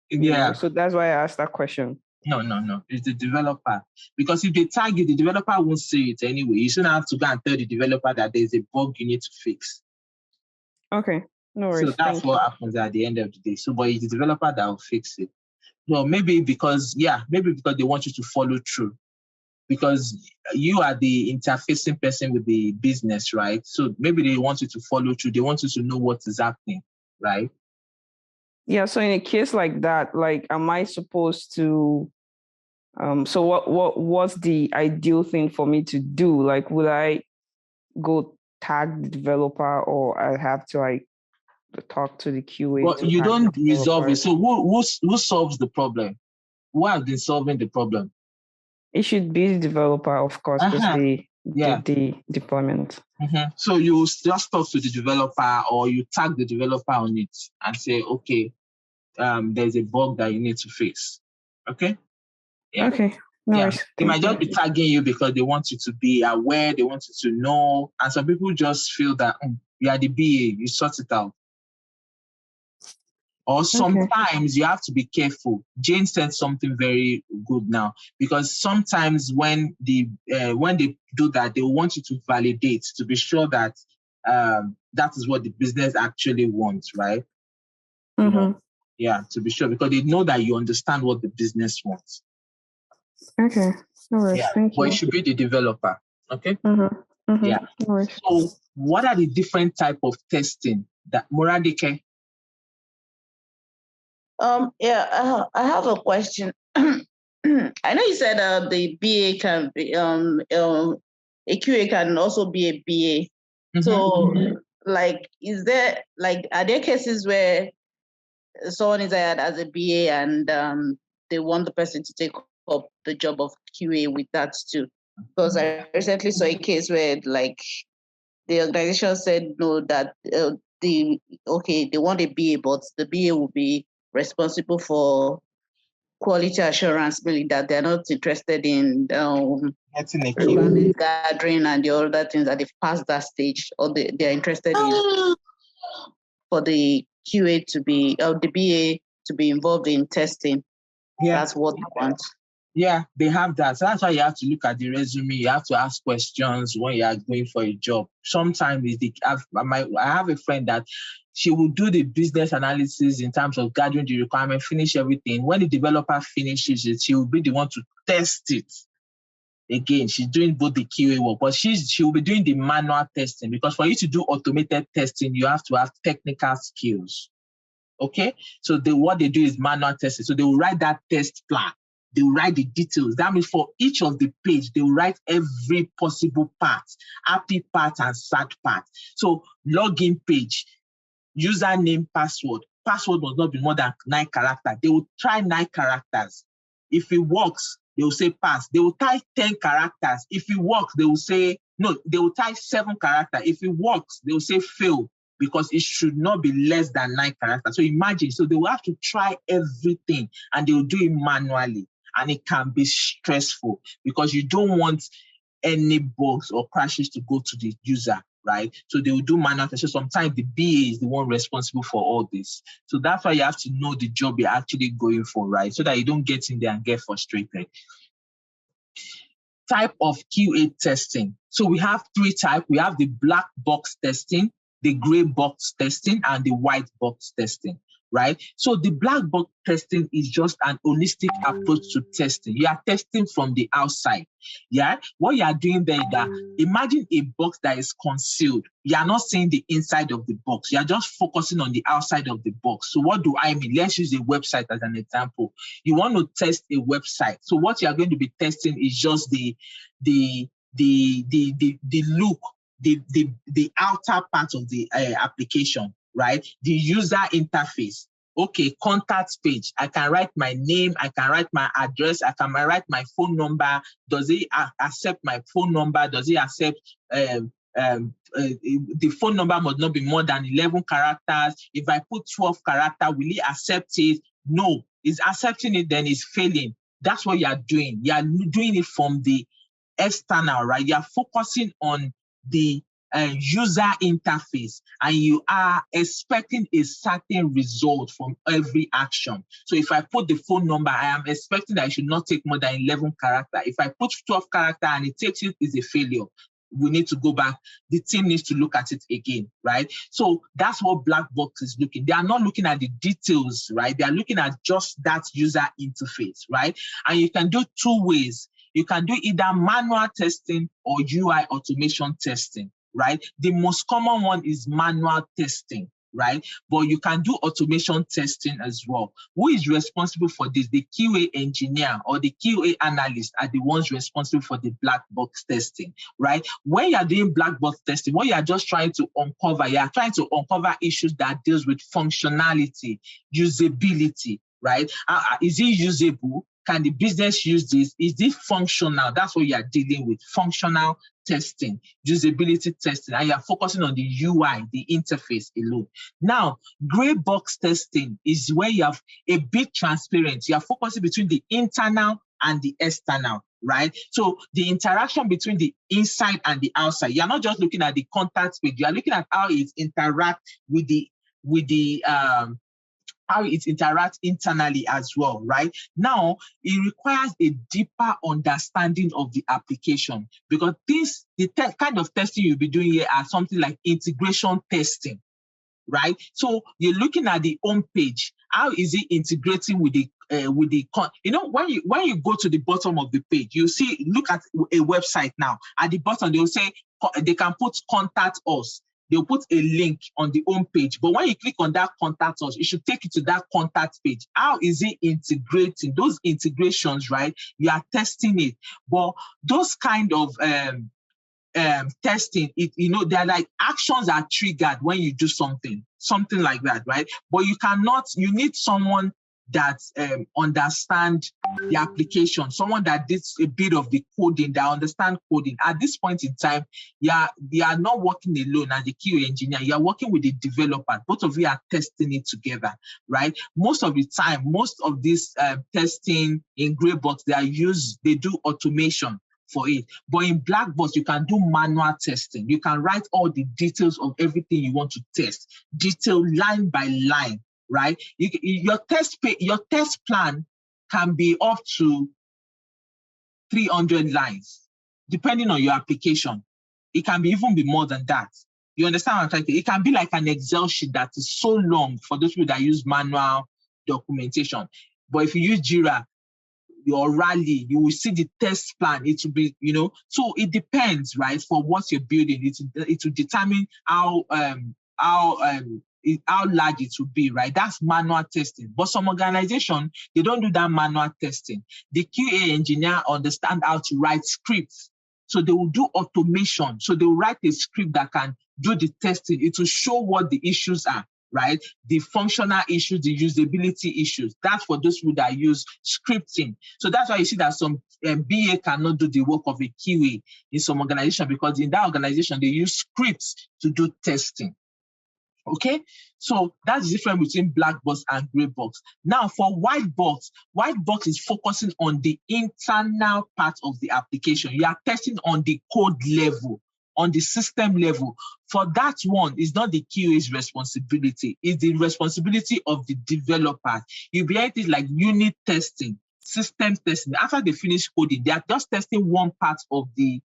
Yeah. So that's why I asked that question. No. It's the developer. Because if they tag you, the developer won't see it anyway. You shouldn't have to go and tell the developer that there's a bug you need to fix. Okay. No worries. So that's what happens at the end of the day. So, but it's the developer that will fix it. No, maybe because they want you to follow through. Because you are the interfacing person with the business, right? So maybe they want you to follow through. They want you to know what is happening, right? Yeah. So in a case like that, like, am I supposed to? So what's the ideal thing for me to do? Like, would I go tag the developer, or I have to like talk to the QA? Well, you don't resolve it. So who solves the problem? Who has been solving the problem? It should be the developer, of course, because they did the deployment. So you just talk to the developer, or you tag the developer on it and say, okay, there's a bug that you need to fix. Okay? Yeah. Okay. No worries. They might just be tagging you because they want you to be aware, they want you to know. And some people just feel that you are the BA, you sort it out. Or sometimes you have to be careful. Jane said something very good now, because sometimes when they do that, they want you to validate to be sure that that is what the business actually wants, right? You know? Yeah, to be sure, because they know that you understand what the business wants. Okay, no worries. Thank you. But it should be the developer. Okay. Yeah. No worries. So, what are the different type of testing that Moradike? I have a question. I know you said the BA can be a QA can also be a BA. So, like, are there cases where someone is hired as a BA and they want the person to take up the job of QA with that too? Because I recently saw a case where, like, the organization said no, that they want a BA, but the BA will be responsible for quality assurance, meaning that they're not interested in gathering and the other things, that they've passed that stage, or they're interested in for the QA to be, the BA to be involved in testing. Yeah. That's what they want. Yeah, they have that. So that's why you have to look at the resume. You have to ask questions when you are going for a job. Sometimes I have a friend that she will do the business analysis in terms of gathering the requirement, finish everything. When the developer finishes it, she will be the one to test it. Again, she's doing both the QA work, but she will be doing the manual testing, because for you to do automated testing, you have to have technical skills. Okay? So what they do is manual testing. So they will write that test plan. They will write the details. That means for each of the page, they will write every possible part, happy part and sad part. So login page, username, password. Password must not be more than 9 characters. They will try 9 characters. If it works, they will say pass. They will type 10 characters. If it works, they will say, no, they will type 7 characters. If it works, they will say fail, because it should not be less than 9 characters. So imagine, so they will have to try everything, and they will do it manually. And it can be stressful, because you don't want any bugs or crashes to go to the user, right? So they will do manual testing. Sometimes the BA is the one responsible for all this. So that's why you have to know the job you're actually going for, right? So that you don't get in there and get frustrated. Type of QA testing. So we have 3 types. We have the black box testing, the gray box testing, and the white box testing, right? So the black box testing is just an holistic approach to testing. You are testing from the outside, yeah? What you are doing there is that, imagine a box that is concealed. You are not seeing the inside of the box. You are just focusing on the outside of the box. So what do I mean? Let's use a website as an example. You want to test a website. So what you are going to be testing is just the look, the outer part of the application, right? The user interface. Okay, contact page. I can write my name. I can write my address. I can write my phone number. Does it accept my phone number? Does it accept the phone number must not be more than 11 characters. If I put 12 characters, will it accept it? No. It's accepting it, then it's failing. That's what you are doing. You are doing it from the external, right? You are focusing on the user interface, and you are expecting a certain result from every action. So if I put the phone number, I am expecting that it should not take more than 11 characters. If I put 12 characters and it takes it, it's a failure. We need to go back. The team needs to look at it again, right? So that's what black box is looking. They are not looking at the details, right? They are looking at just that user interface, right? And you can do 2 ways. You can do either manual testing or UI automation testing, right? The most common one is manual testing, right? But you can do automation testing as well. Who is responsible for this? The QA engineer or the QA analyst are the ones responsible for the black box testing, right? When you are doing black box testing, what you are just trying to uncover, you are trying to uncover issues that deals with functionality, usability, right? Is it usable? Can the business use this? Is this functional? That's what you are dealing with, functional testing, usability testing, and you're focusing on the UI, the interface alone. Now, gray box testing is where you have a bit transparent. You are focusing between the internal and the external, right? So the interaction between the inside and the outside, you're not just looking at the contact page, you are looking at how it interacts with the how it interacts internally as well, right? Now, it requires a deeper understanding of the application, because the kind of testing you'll be doing here are something like integration testing, right? So you're looking at the home page. How is it integrating with the when you go to the bottom of the page, you see, look at a website now. At the bottom, they will say they can put contact us. They'll put a link on the home page. But when you click on that contact us, it should take you to that contact page. How is it integrating? Those integrations, right? You are testing it. But those kind of testing, they're like actions are triggered when you do something like that, right? But you need someone that understand the application, someone that did a bit of the coding, that understand coding. At this point in time, you are not working alone as the QA engineer, you are working with the developer. Both of you are testing it together, right? Most of the time, most of this testing in gray box, they do automation for it. But in black box, you can do manual testing. You can write all the details of everything you want to test, detail line by line, right? Your test plan can be up to 300 lines, depending on your application. It can even be more than that. You understand what I'm trying to say? It can be like an Excel sheet that is so long for those people that use manual documentation. But if you use Jira, your Rally, you will see the test plan. It will be, so it depends, right? For what you're building, it will determine how large it will be, right? That's manual testing. But some organizations, they don't do that manual testing. The QA engineer understand how to write scripts. So they will do automation. So they will write a script that can do the testing. It will show what the issues are, right? The functional issues, the usability issues. That's for those people that use scripting. So that's why you see that some BA cannot do the work of a QA in some organization, because in that organization, they use scripts to do testing. Okay, so that's the difference between black box and gray box. Now for white box is focusing on the internal part of the application. You are testing on the code level, on the system level. For that one, it's not the QA's responsibility. It's the responsibility of the developer. You be it like unit testing, system testing. After they finish coding, they are just testing one part of the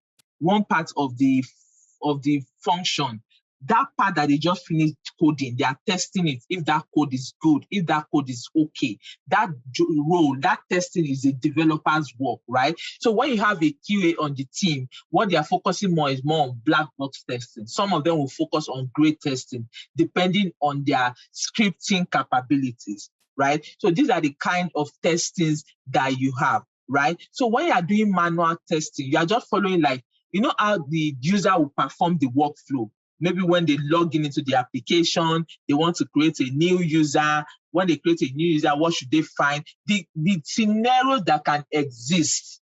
function. That part that they just finished coding, they are testing it, if that code is good, if that code is okay. That role, that testing is a developer's work, right? So when you have a QA on the team, what they are focusing more is more on black box testing. Some of them will focus on gray testing, depending on their scripting capabilities, right? So these are the kind of testings that you have, right? So when you are doing manual testing, you are just following like, you know how the user will perform the workflow. Maybe when they log into the application, they want to create a new user. When they create a new user, what should they find? The scenarios that can exist,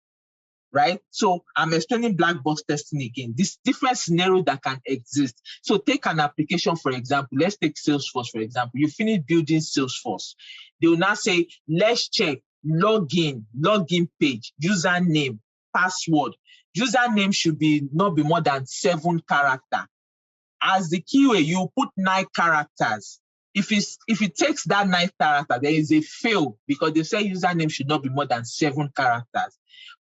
right? So I'm explaining black box testing again. This different scenario that can exist. So take an application, for example. Let's take Salesforce, for example. You finish building Salesforce. They will now say, let's check login page, username, password. Username should not be more than 7 characters. As the QA, you put 9 characters. If it takes that 9th character, there is a fail because they say username should not be more than 7 characters.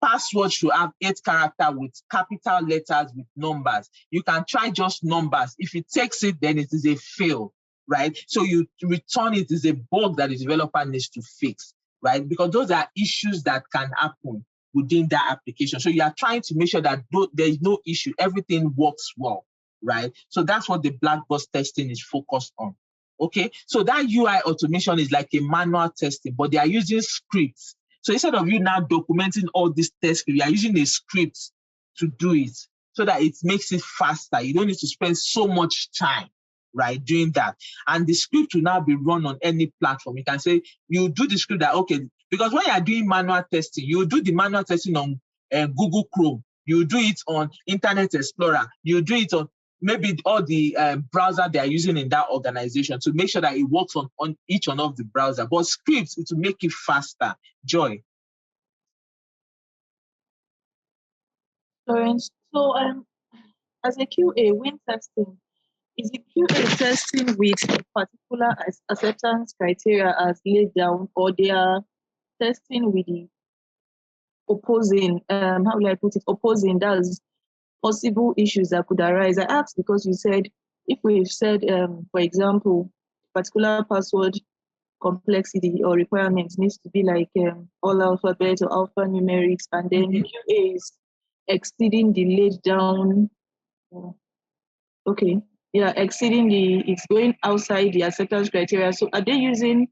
Password should have 8 characters with capital letters with numbers. You can try just numbers. If it takes it, then it is a fail, right? So you return it as a bug that the developer needs to fix, right? Because those are issues that can happen within that application. So you are trying to make sure that there is no issue, everything works well, right? So that's what the black box testing is focused on. Okay, so that UI automation is like a manual testing, but they are using scripts. So instead of you now documenting all these tests, you are using a script to do it so that it makes it faster. You don't need to spend so much time, right, doing that. And the script will now be run on any platform. You can say, you do the script that, okay, because when you are doing manual testing, you do the manual testing on Google Chrome. You do it on Internet Explorer. You do it on maybe all the browser they are using in that organization to make sure that it works on each one of the browser. But scripts, it will make it faster. Joy. Florence, so as a QA, when testing, is the QA testing with a particular acceptance criteria as laid down, or they are testing with the opposing, how will I put it, opposing, that's possible issues that could arise? I asked because you said, if we've said, for example, particular password complexity or requirements needs to be like all alphabet or alphanumerics, and then the QA is exceeding the laid down, it's going outside the acceptance criteria. So are they using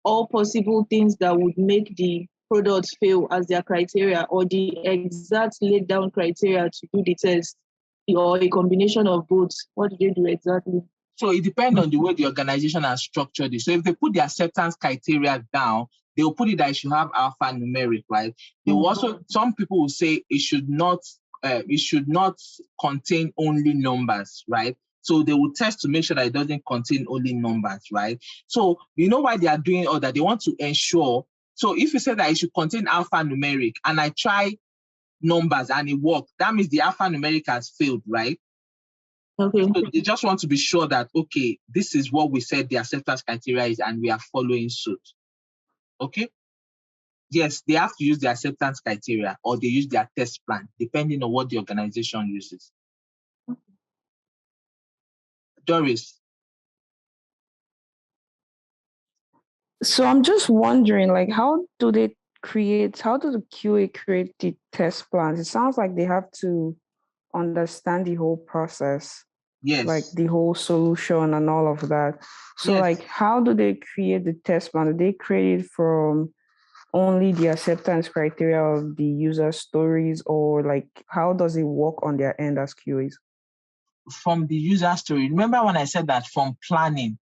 all possible things that would make the product fail as their criteria, or the exact laid down criteria to do the test, or a combination of both? What do they do exactly? So it depends on the way the organization has structured it. So if they put the acceptance criteria down, they will put it that it should have alphanumeric, right? They will also, some people will say it should not contain only numbers, right? So they will test to make sure that it doesn't contain only numbers, right? So you know why they are doing all that? They want to ensure. So if you say that it should contain alphanumeric and I try numbers and it worked, that means the alphanumeric has failed, right? Okay. So they just want to be sure that, okay, this is what we said the acceptance criteria is and we are following suit. Okay? Yes, they have to use the acceptance criteria or they use their test plan, depending on what the organization uses. Doris. So I'm just wondering, like, how do the QA create the test plans? It sounds like they have to understand the whole process. Yes. Like the whole solution and all of that. So yes. Like, how do they create the test plan? Do they create it from only the acceptance criteria of the user stories, or like, how does it work on their end as QAs? From the user story. Remember when I said that from planning,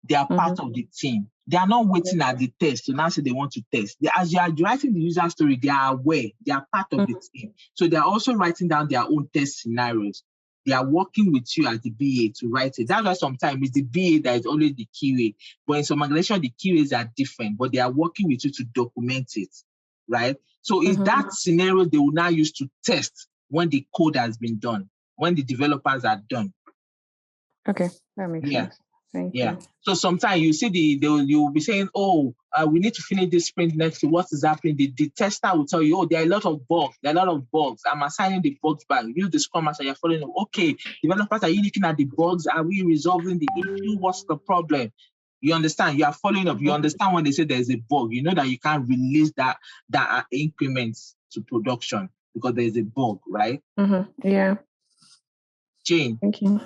they are part of the team. They are not waiting at the test to now say they want to test. As you are writing the user story, they are aware. They are part of the team. So they are also writing down their own test scenarios. They are working with you as the BA to write it. That's why sometimes it's the BA that is always the QA. But in some organizations, the QAs are different, but they are working with you to document it, right? So it's that scenario they will now use to test when the code has been done. when the developers are done. Okay, that makes sense. Thank you. So sometimes you see you will be saying, oh, we need to finish this sprint next week. What is happening? The tester will tell you, oh, there are a lot of bugs. I'm assigning the bugs back. Use the Scrum Master, you're following up. Okay, developers, are you looking at the bugs? Are we resolving the issue? What's the problem? You understand? You are following up. You understand when they say there's a bug. You know that you can't release that increments to production because there's a bug, right? Yeah. Jane. Thank you.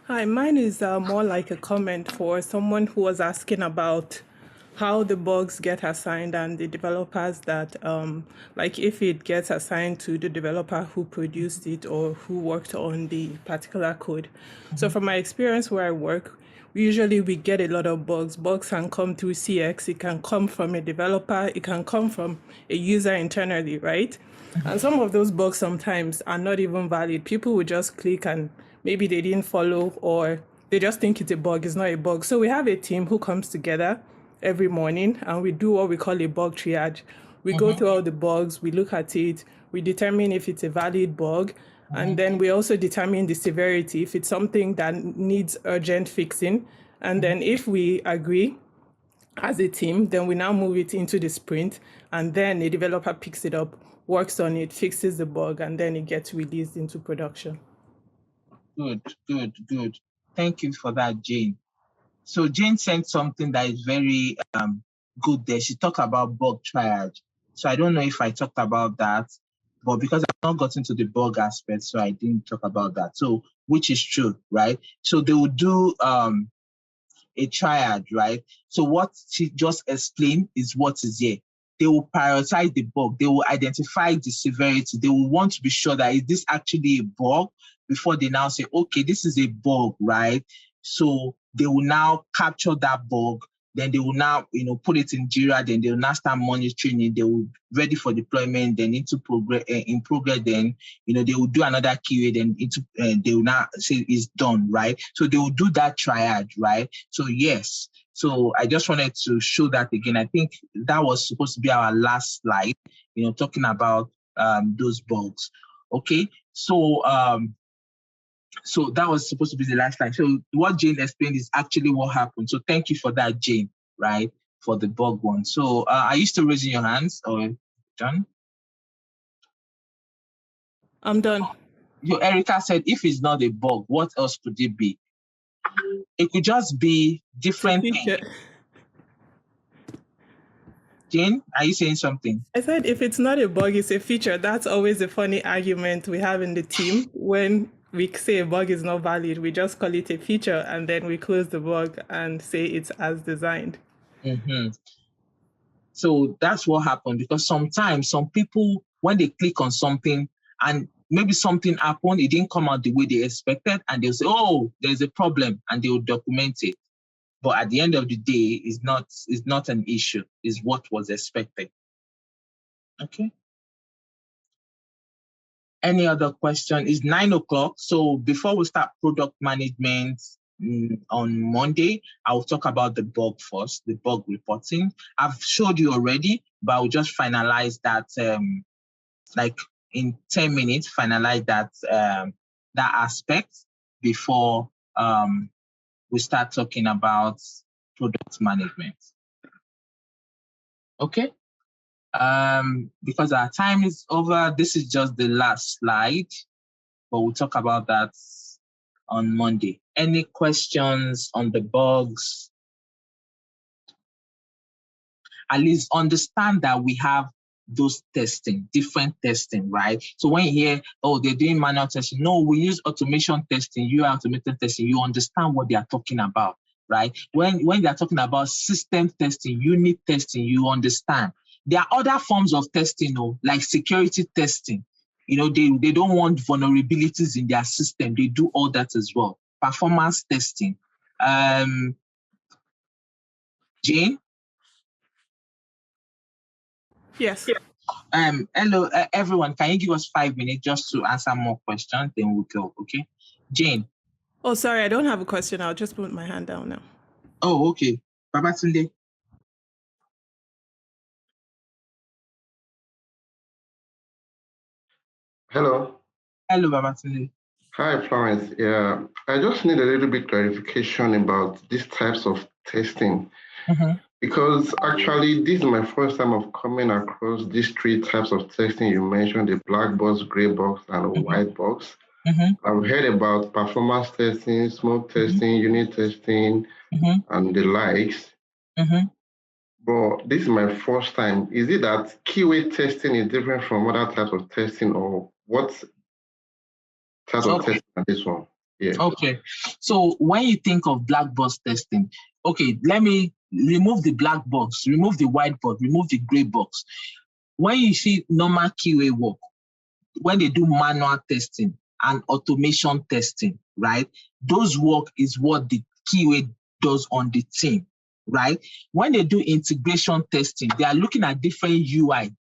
Hi, mine is more like a comment for someone who was asking about how the bugs get assigned and the developers that, like if it gets assigned to the developer who produced it or who worked on the particular code. So from my experience where I work, usually we get a lot of bugs. Bugs can come through CX, it can come from a developer, it can come from a user internally, right? And some of those bugs sometimes are not even valid. People will just click and maybe they didn't follow or they just think it's a bug, it's not a bug. So we have a team who comes together every morning and we do what we call a bug triage. We go through all the bugs, we look at it, we determine if it's a valid bug, and then we also determine the severity, if it's something that needs urgent fixing. And then if we agree as a team, then we now move it into the sprint, and then the developer picks it up, works on it, fixes the bug, and then it gets released into production. Good. Thank you for that, Jane. So Jane sent something that is very good there. She talked about bug triage. So I don't know if I talked about that, but because I've not gotten to the bug aspect, so I didn't talk about that. So which is true, right? So they will do a triage, right? So what she just explained is what is here. They will prioritize the bug. They will identify the severity. They will want to be sure that is this actually a bug before they now say, okay, this is a bug, right? So they will now capture that bug. Then they will now, put it in Jira. Then they will now start monitoring it. They will ready for deployment. Then into progress, in progress. Then they will do another QA. Then they will now say it's done, right? So they will do that triage, right? So yes. So I just wanted to show that again. I think that was supposed to be our last slide. Talking about those bugs. Okay. So that was supposed to be the last slide. So what Jane explained is actually what happened. So thank you for that, Jane, right, for the bug one. So are you still raising your hands or done? I'm done. Erica said, if it's not a bug, what else could it be? It could just be different things. Jane, are you saying something? I said, if it's not a bug, it's a feature. That's always a funny argument we have in the team. When we say a bug is not valid, we just call it a feature, and then we close the bug and say it's as designed. So that's what happened, because sometimes some people, when they click on something and maybe something happened, it didn't come out the way they expected, and they'll say, oh, there's a problem, and they will document it. But at the end of the day, it's not an issue. It's what was expected. Okay. Any other question? It's 9 o'clock. So before we start product management on Monday, I'll talk about the bug first, the bug reporting. I've showed you already, but I'll just finalize that like in 10 minutes, finalize that that aspect before we start talking about product management. Okay. Because our time is over, this is just the last slide, but we'll talk about that on Monday. Any questions on the bugs? At least understand that we have those testing, different testing, right? So when you hear, oh, they're doing manual testing, no, we use automation testing, you automated testing, you understand what they are talking about, right? When they're talking about system testing, unit testing, you understand. There are other forms of testing, like security testing. They don't want vulnerabilities in their system. They do all that as well. Performance testing. Jane? Yes. Hello, everyone. Can you give us 5 minutes just to answer more questions? Then we'll go, okay? Jane? Oh, sorry, I don't have a question. I'll just put my hand down now. Oh, okay. Babatunde? Hello. Hello, Babatunde. Hi, Florence. Yeah, I just need a little bit clarification about these types of testing. Because actually, this is my first time of coming across these three types of testing you mentioned, the black box, gray box, and white box. I've heard about performance testing, smoke testing, unit testing, and the likes. But this is my first time. Is it that QA testing is different from other types of testing, or what type of testing is this one? Yeah. Okay. So when you think of black box testing, okay, let me remove the black box, remove the white box, remove the gray box. When you see normal QA work, when they do manual testing and automation testing, right? Those work is what the QA does on the team, right? When they do integration testing, they are looking at different UI,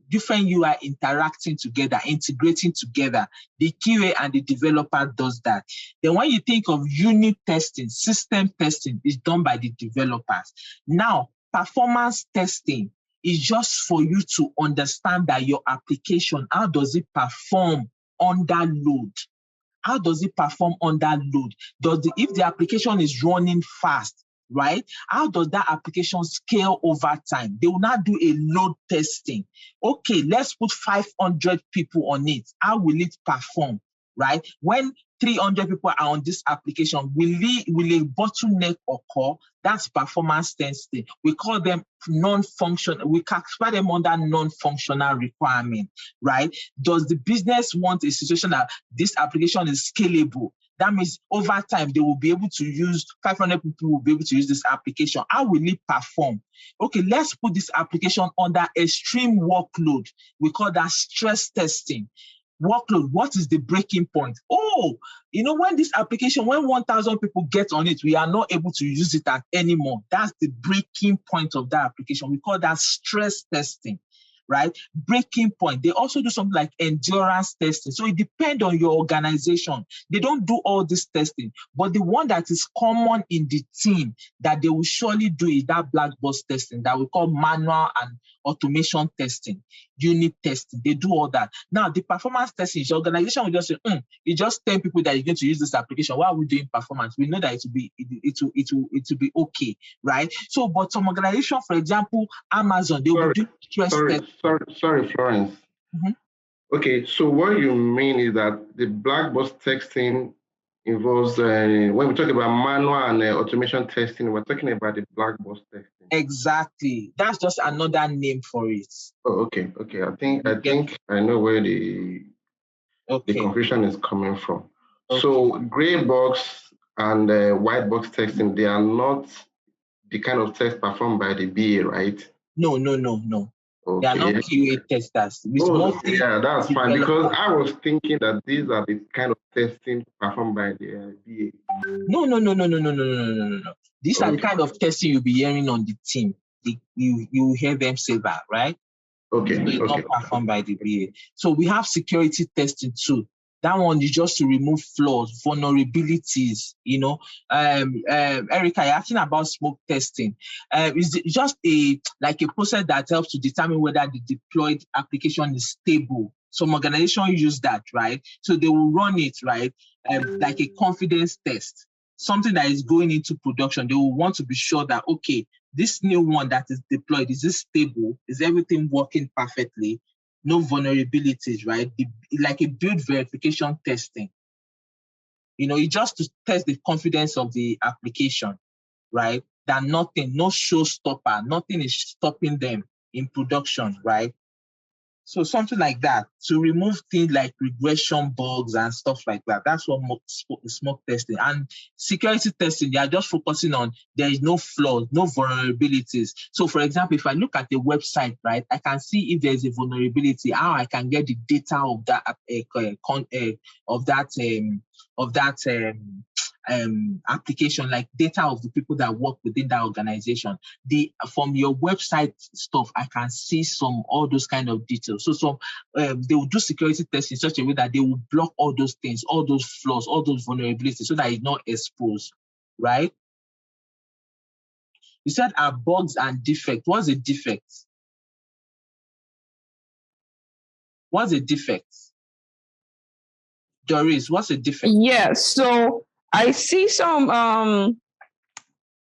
different UI interacting together, integrating together. The QA and the developer does that. Then when you think of unit testing, system testing is done by the developers. Now, performance testing is just for you to understand that your application, how does it perform under load? How does it perform under load? If the application is running fast, right? How does that application scale over time? They will not do a load testing. Okay, let's put 500 people on it. How will it perform, right? When 300 people are on this application, will a bottleneck occur? That's performance testing. We call them non-functional. We classify them under non-functional requirement, right? Does the business want a situation that this application is scalable? That means over time, they will be able to use, 500 people will be able to use this application. How will it perform? Okay, let's put this application under extreme workload. We call that stress testing. Workload, what is the breaking point? Oh, when this application, when 1,000 people get on it, we are not able to use it anymore. That's the breaking point of that application. We call that stress testing, right? Breaking point. They also do something like endurance testing. So it depends on your organization. They don't do all this testing, but the one that is common in the team that they will surely do is that black box testing that we call manual and automation testing, unit testing. They do all that. Now, the performance testing, your organization will just say, you just 10 people that you're going to use this application. Why are we doing performance? We know that it will be okay, right? So, but some organization, for example, Amazon, they will do stress testing. Sorry, Florence. Okay, so what you mean is that the black box testing involves, when we talk about manual and automation testing, we're talking about the black box testing. Exactly. That's just another name for it. Oh, okay. I think I know where the confusion is coming from. Okay. So gray box and white box testing, they are not the kind of test performed by the BA, right? No. Okay. They are not QA testers. Yeah, that's fine, because I was thinking that these are the kind of testing performed by the BA. No. These are the kind of testing you'll be hearing on the team. You hear them say that, right? Okay. So it's not performed by the BA. So we have security testing too. That one is just to remove flaws, vulnerabilities. Erica, you're asking about smoke testing. It's just a process that helps to determine whether the deployed application is stable. Some organizations use that, right? So they will run it, right? Like a confidence test, something that is going into production. They will want to be sure that, okay, this new one that is deployed, is this stable? Is everything working perfectly? No vulnerabilities, right? Like a build verification testing. It's just to test the confidence of the application, right? That no showstopper, nothing is stopping them in production, right? So something like that, to remove things like regression bugs and stuff like that. That's what smoke testing. And security testing, they are just focusing on there is no flaws, no vulnerabilities. So for example, if I look at the website, right, I can see if there's a vulnerability, how I can get the data of that application, like data of the people that work within that organization. From your website stuff, I can see all those kind of details. So they will do security tests in such a way that they will block all those things, all those flaws, all those vulnerabilities, so that it's not exposed, right? You said are bugs and defects. What's a defect? What's a defect? Doris, what's the difference? Yeah, so I see some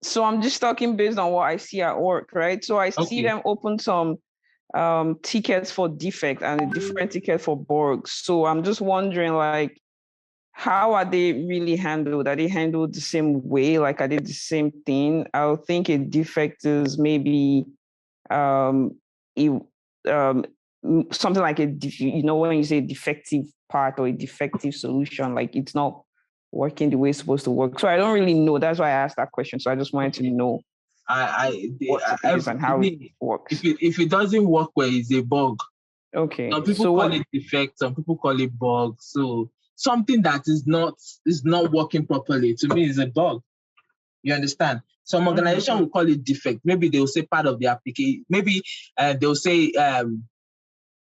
so I'm just talking based on what I see at work, right? So I see them open some tickets for defect and a different ticket for bugs. So I'm just wondering, like, how are they really handled? Are they handled the same way? Like, are they the same thing? I would think a defect is maybe something like when you say defective part or a defective solution, like it's not working the way it's supposed to work. So I don't really know. That's why I asked that question. So I just wanted to know what it is and how it works. If it doesn't work well, it's a bug. Okay. Some people call it defect, some people call it bug. So something that is not working properly, to me, is a bug. You understand? Some organization will call it defect. Maybe they'll say part of the application. Maybe they'll say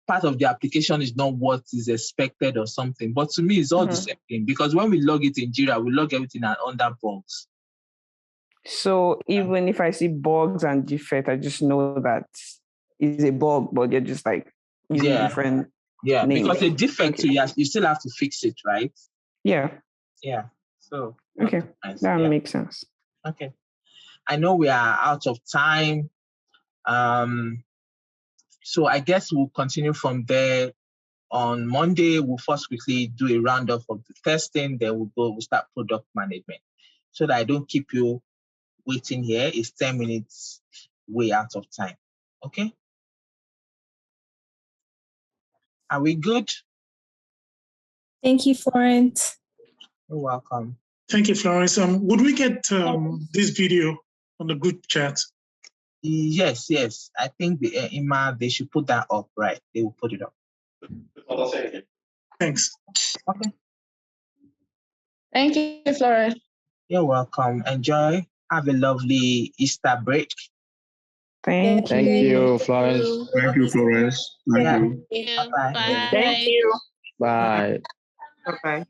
part of the application is not what is expected or something. But to me, it's all the same thing, because when we log it in Jira, we log everything under bugs. So even if I see bugs and defect, I just know that it's a bug, but you're just like using different names. Because a defect, you still have to fix it, right? Yeah. So that makes sense. Okay. I know we are out of time. So I guess we'll continue from there. On Monday, we'll first quickly do a roundup of the testing, then we'll start product management. So that I don't keep you waiting here. It's 10 minutes way out of time. Okay? Are we good? Thank you, Florence. You're welcome. Thank you, Florence. Would we get this video on the group chat? Yes. I think they should put that up, right? They will put it up. Thanks. Okay. Thank you, Florence. You're welcome. Enjoy. Have a lovely Easter break. Thank you, Florence. Thank you, Florence. Thank you. Bye-bye. Bye. Thank you. Bye. Bye-bye.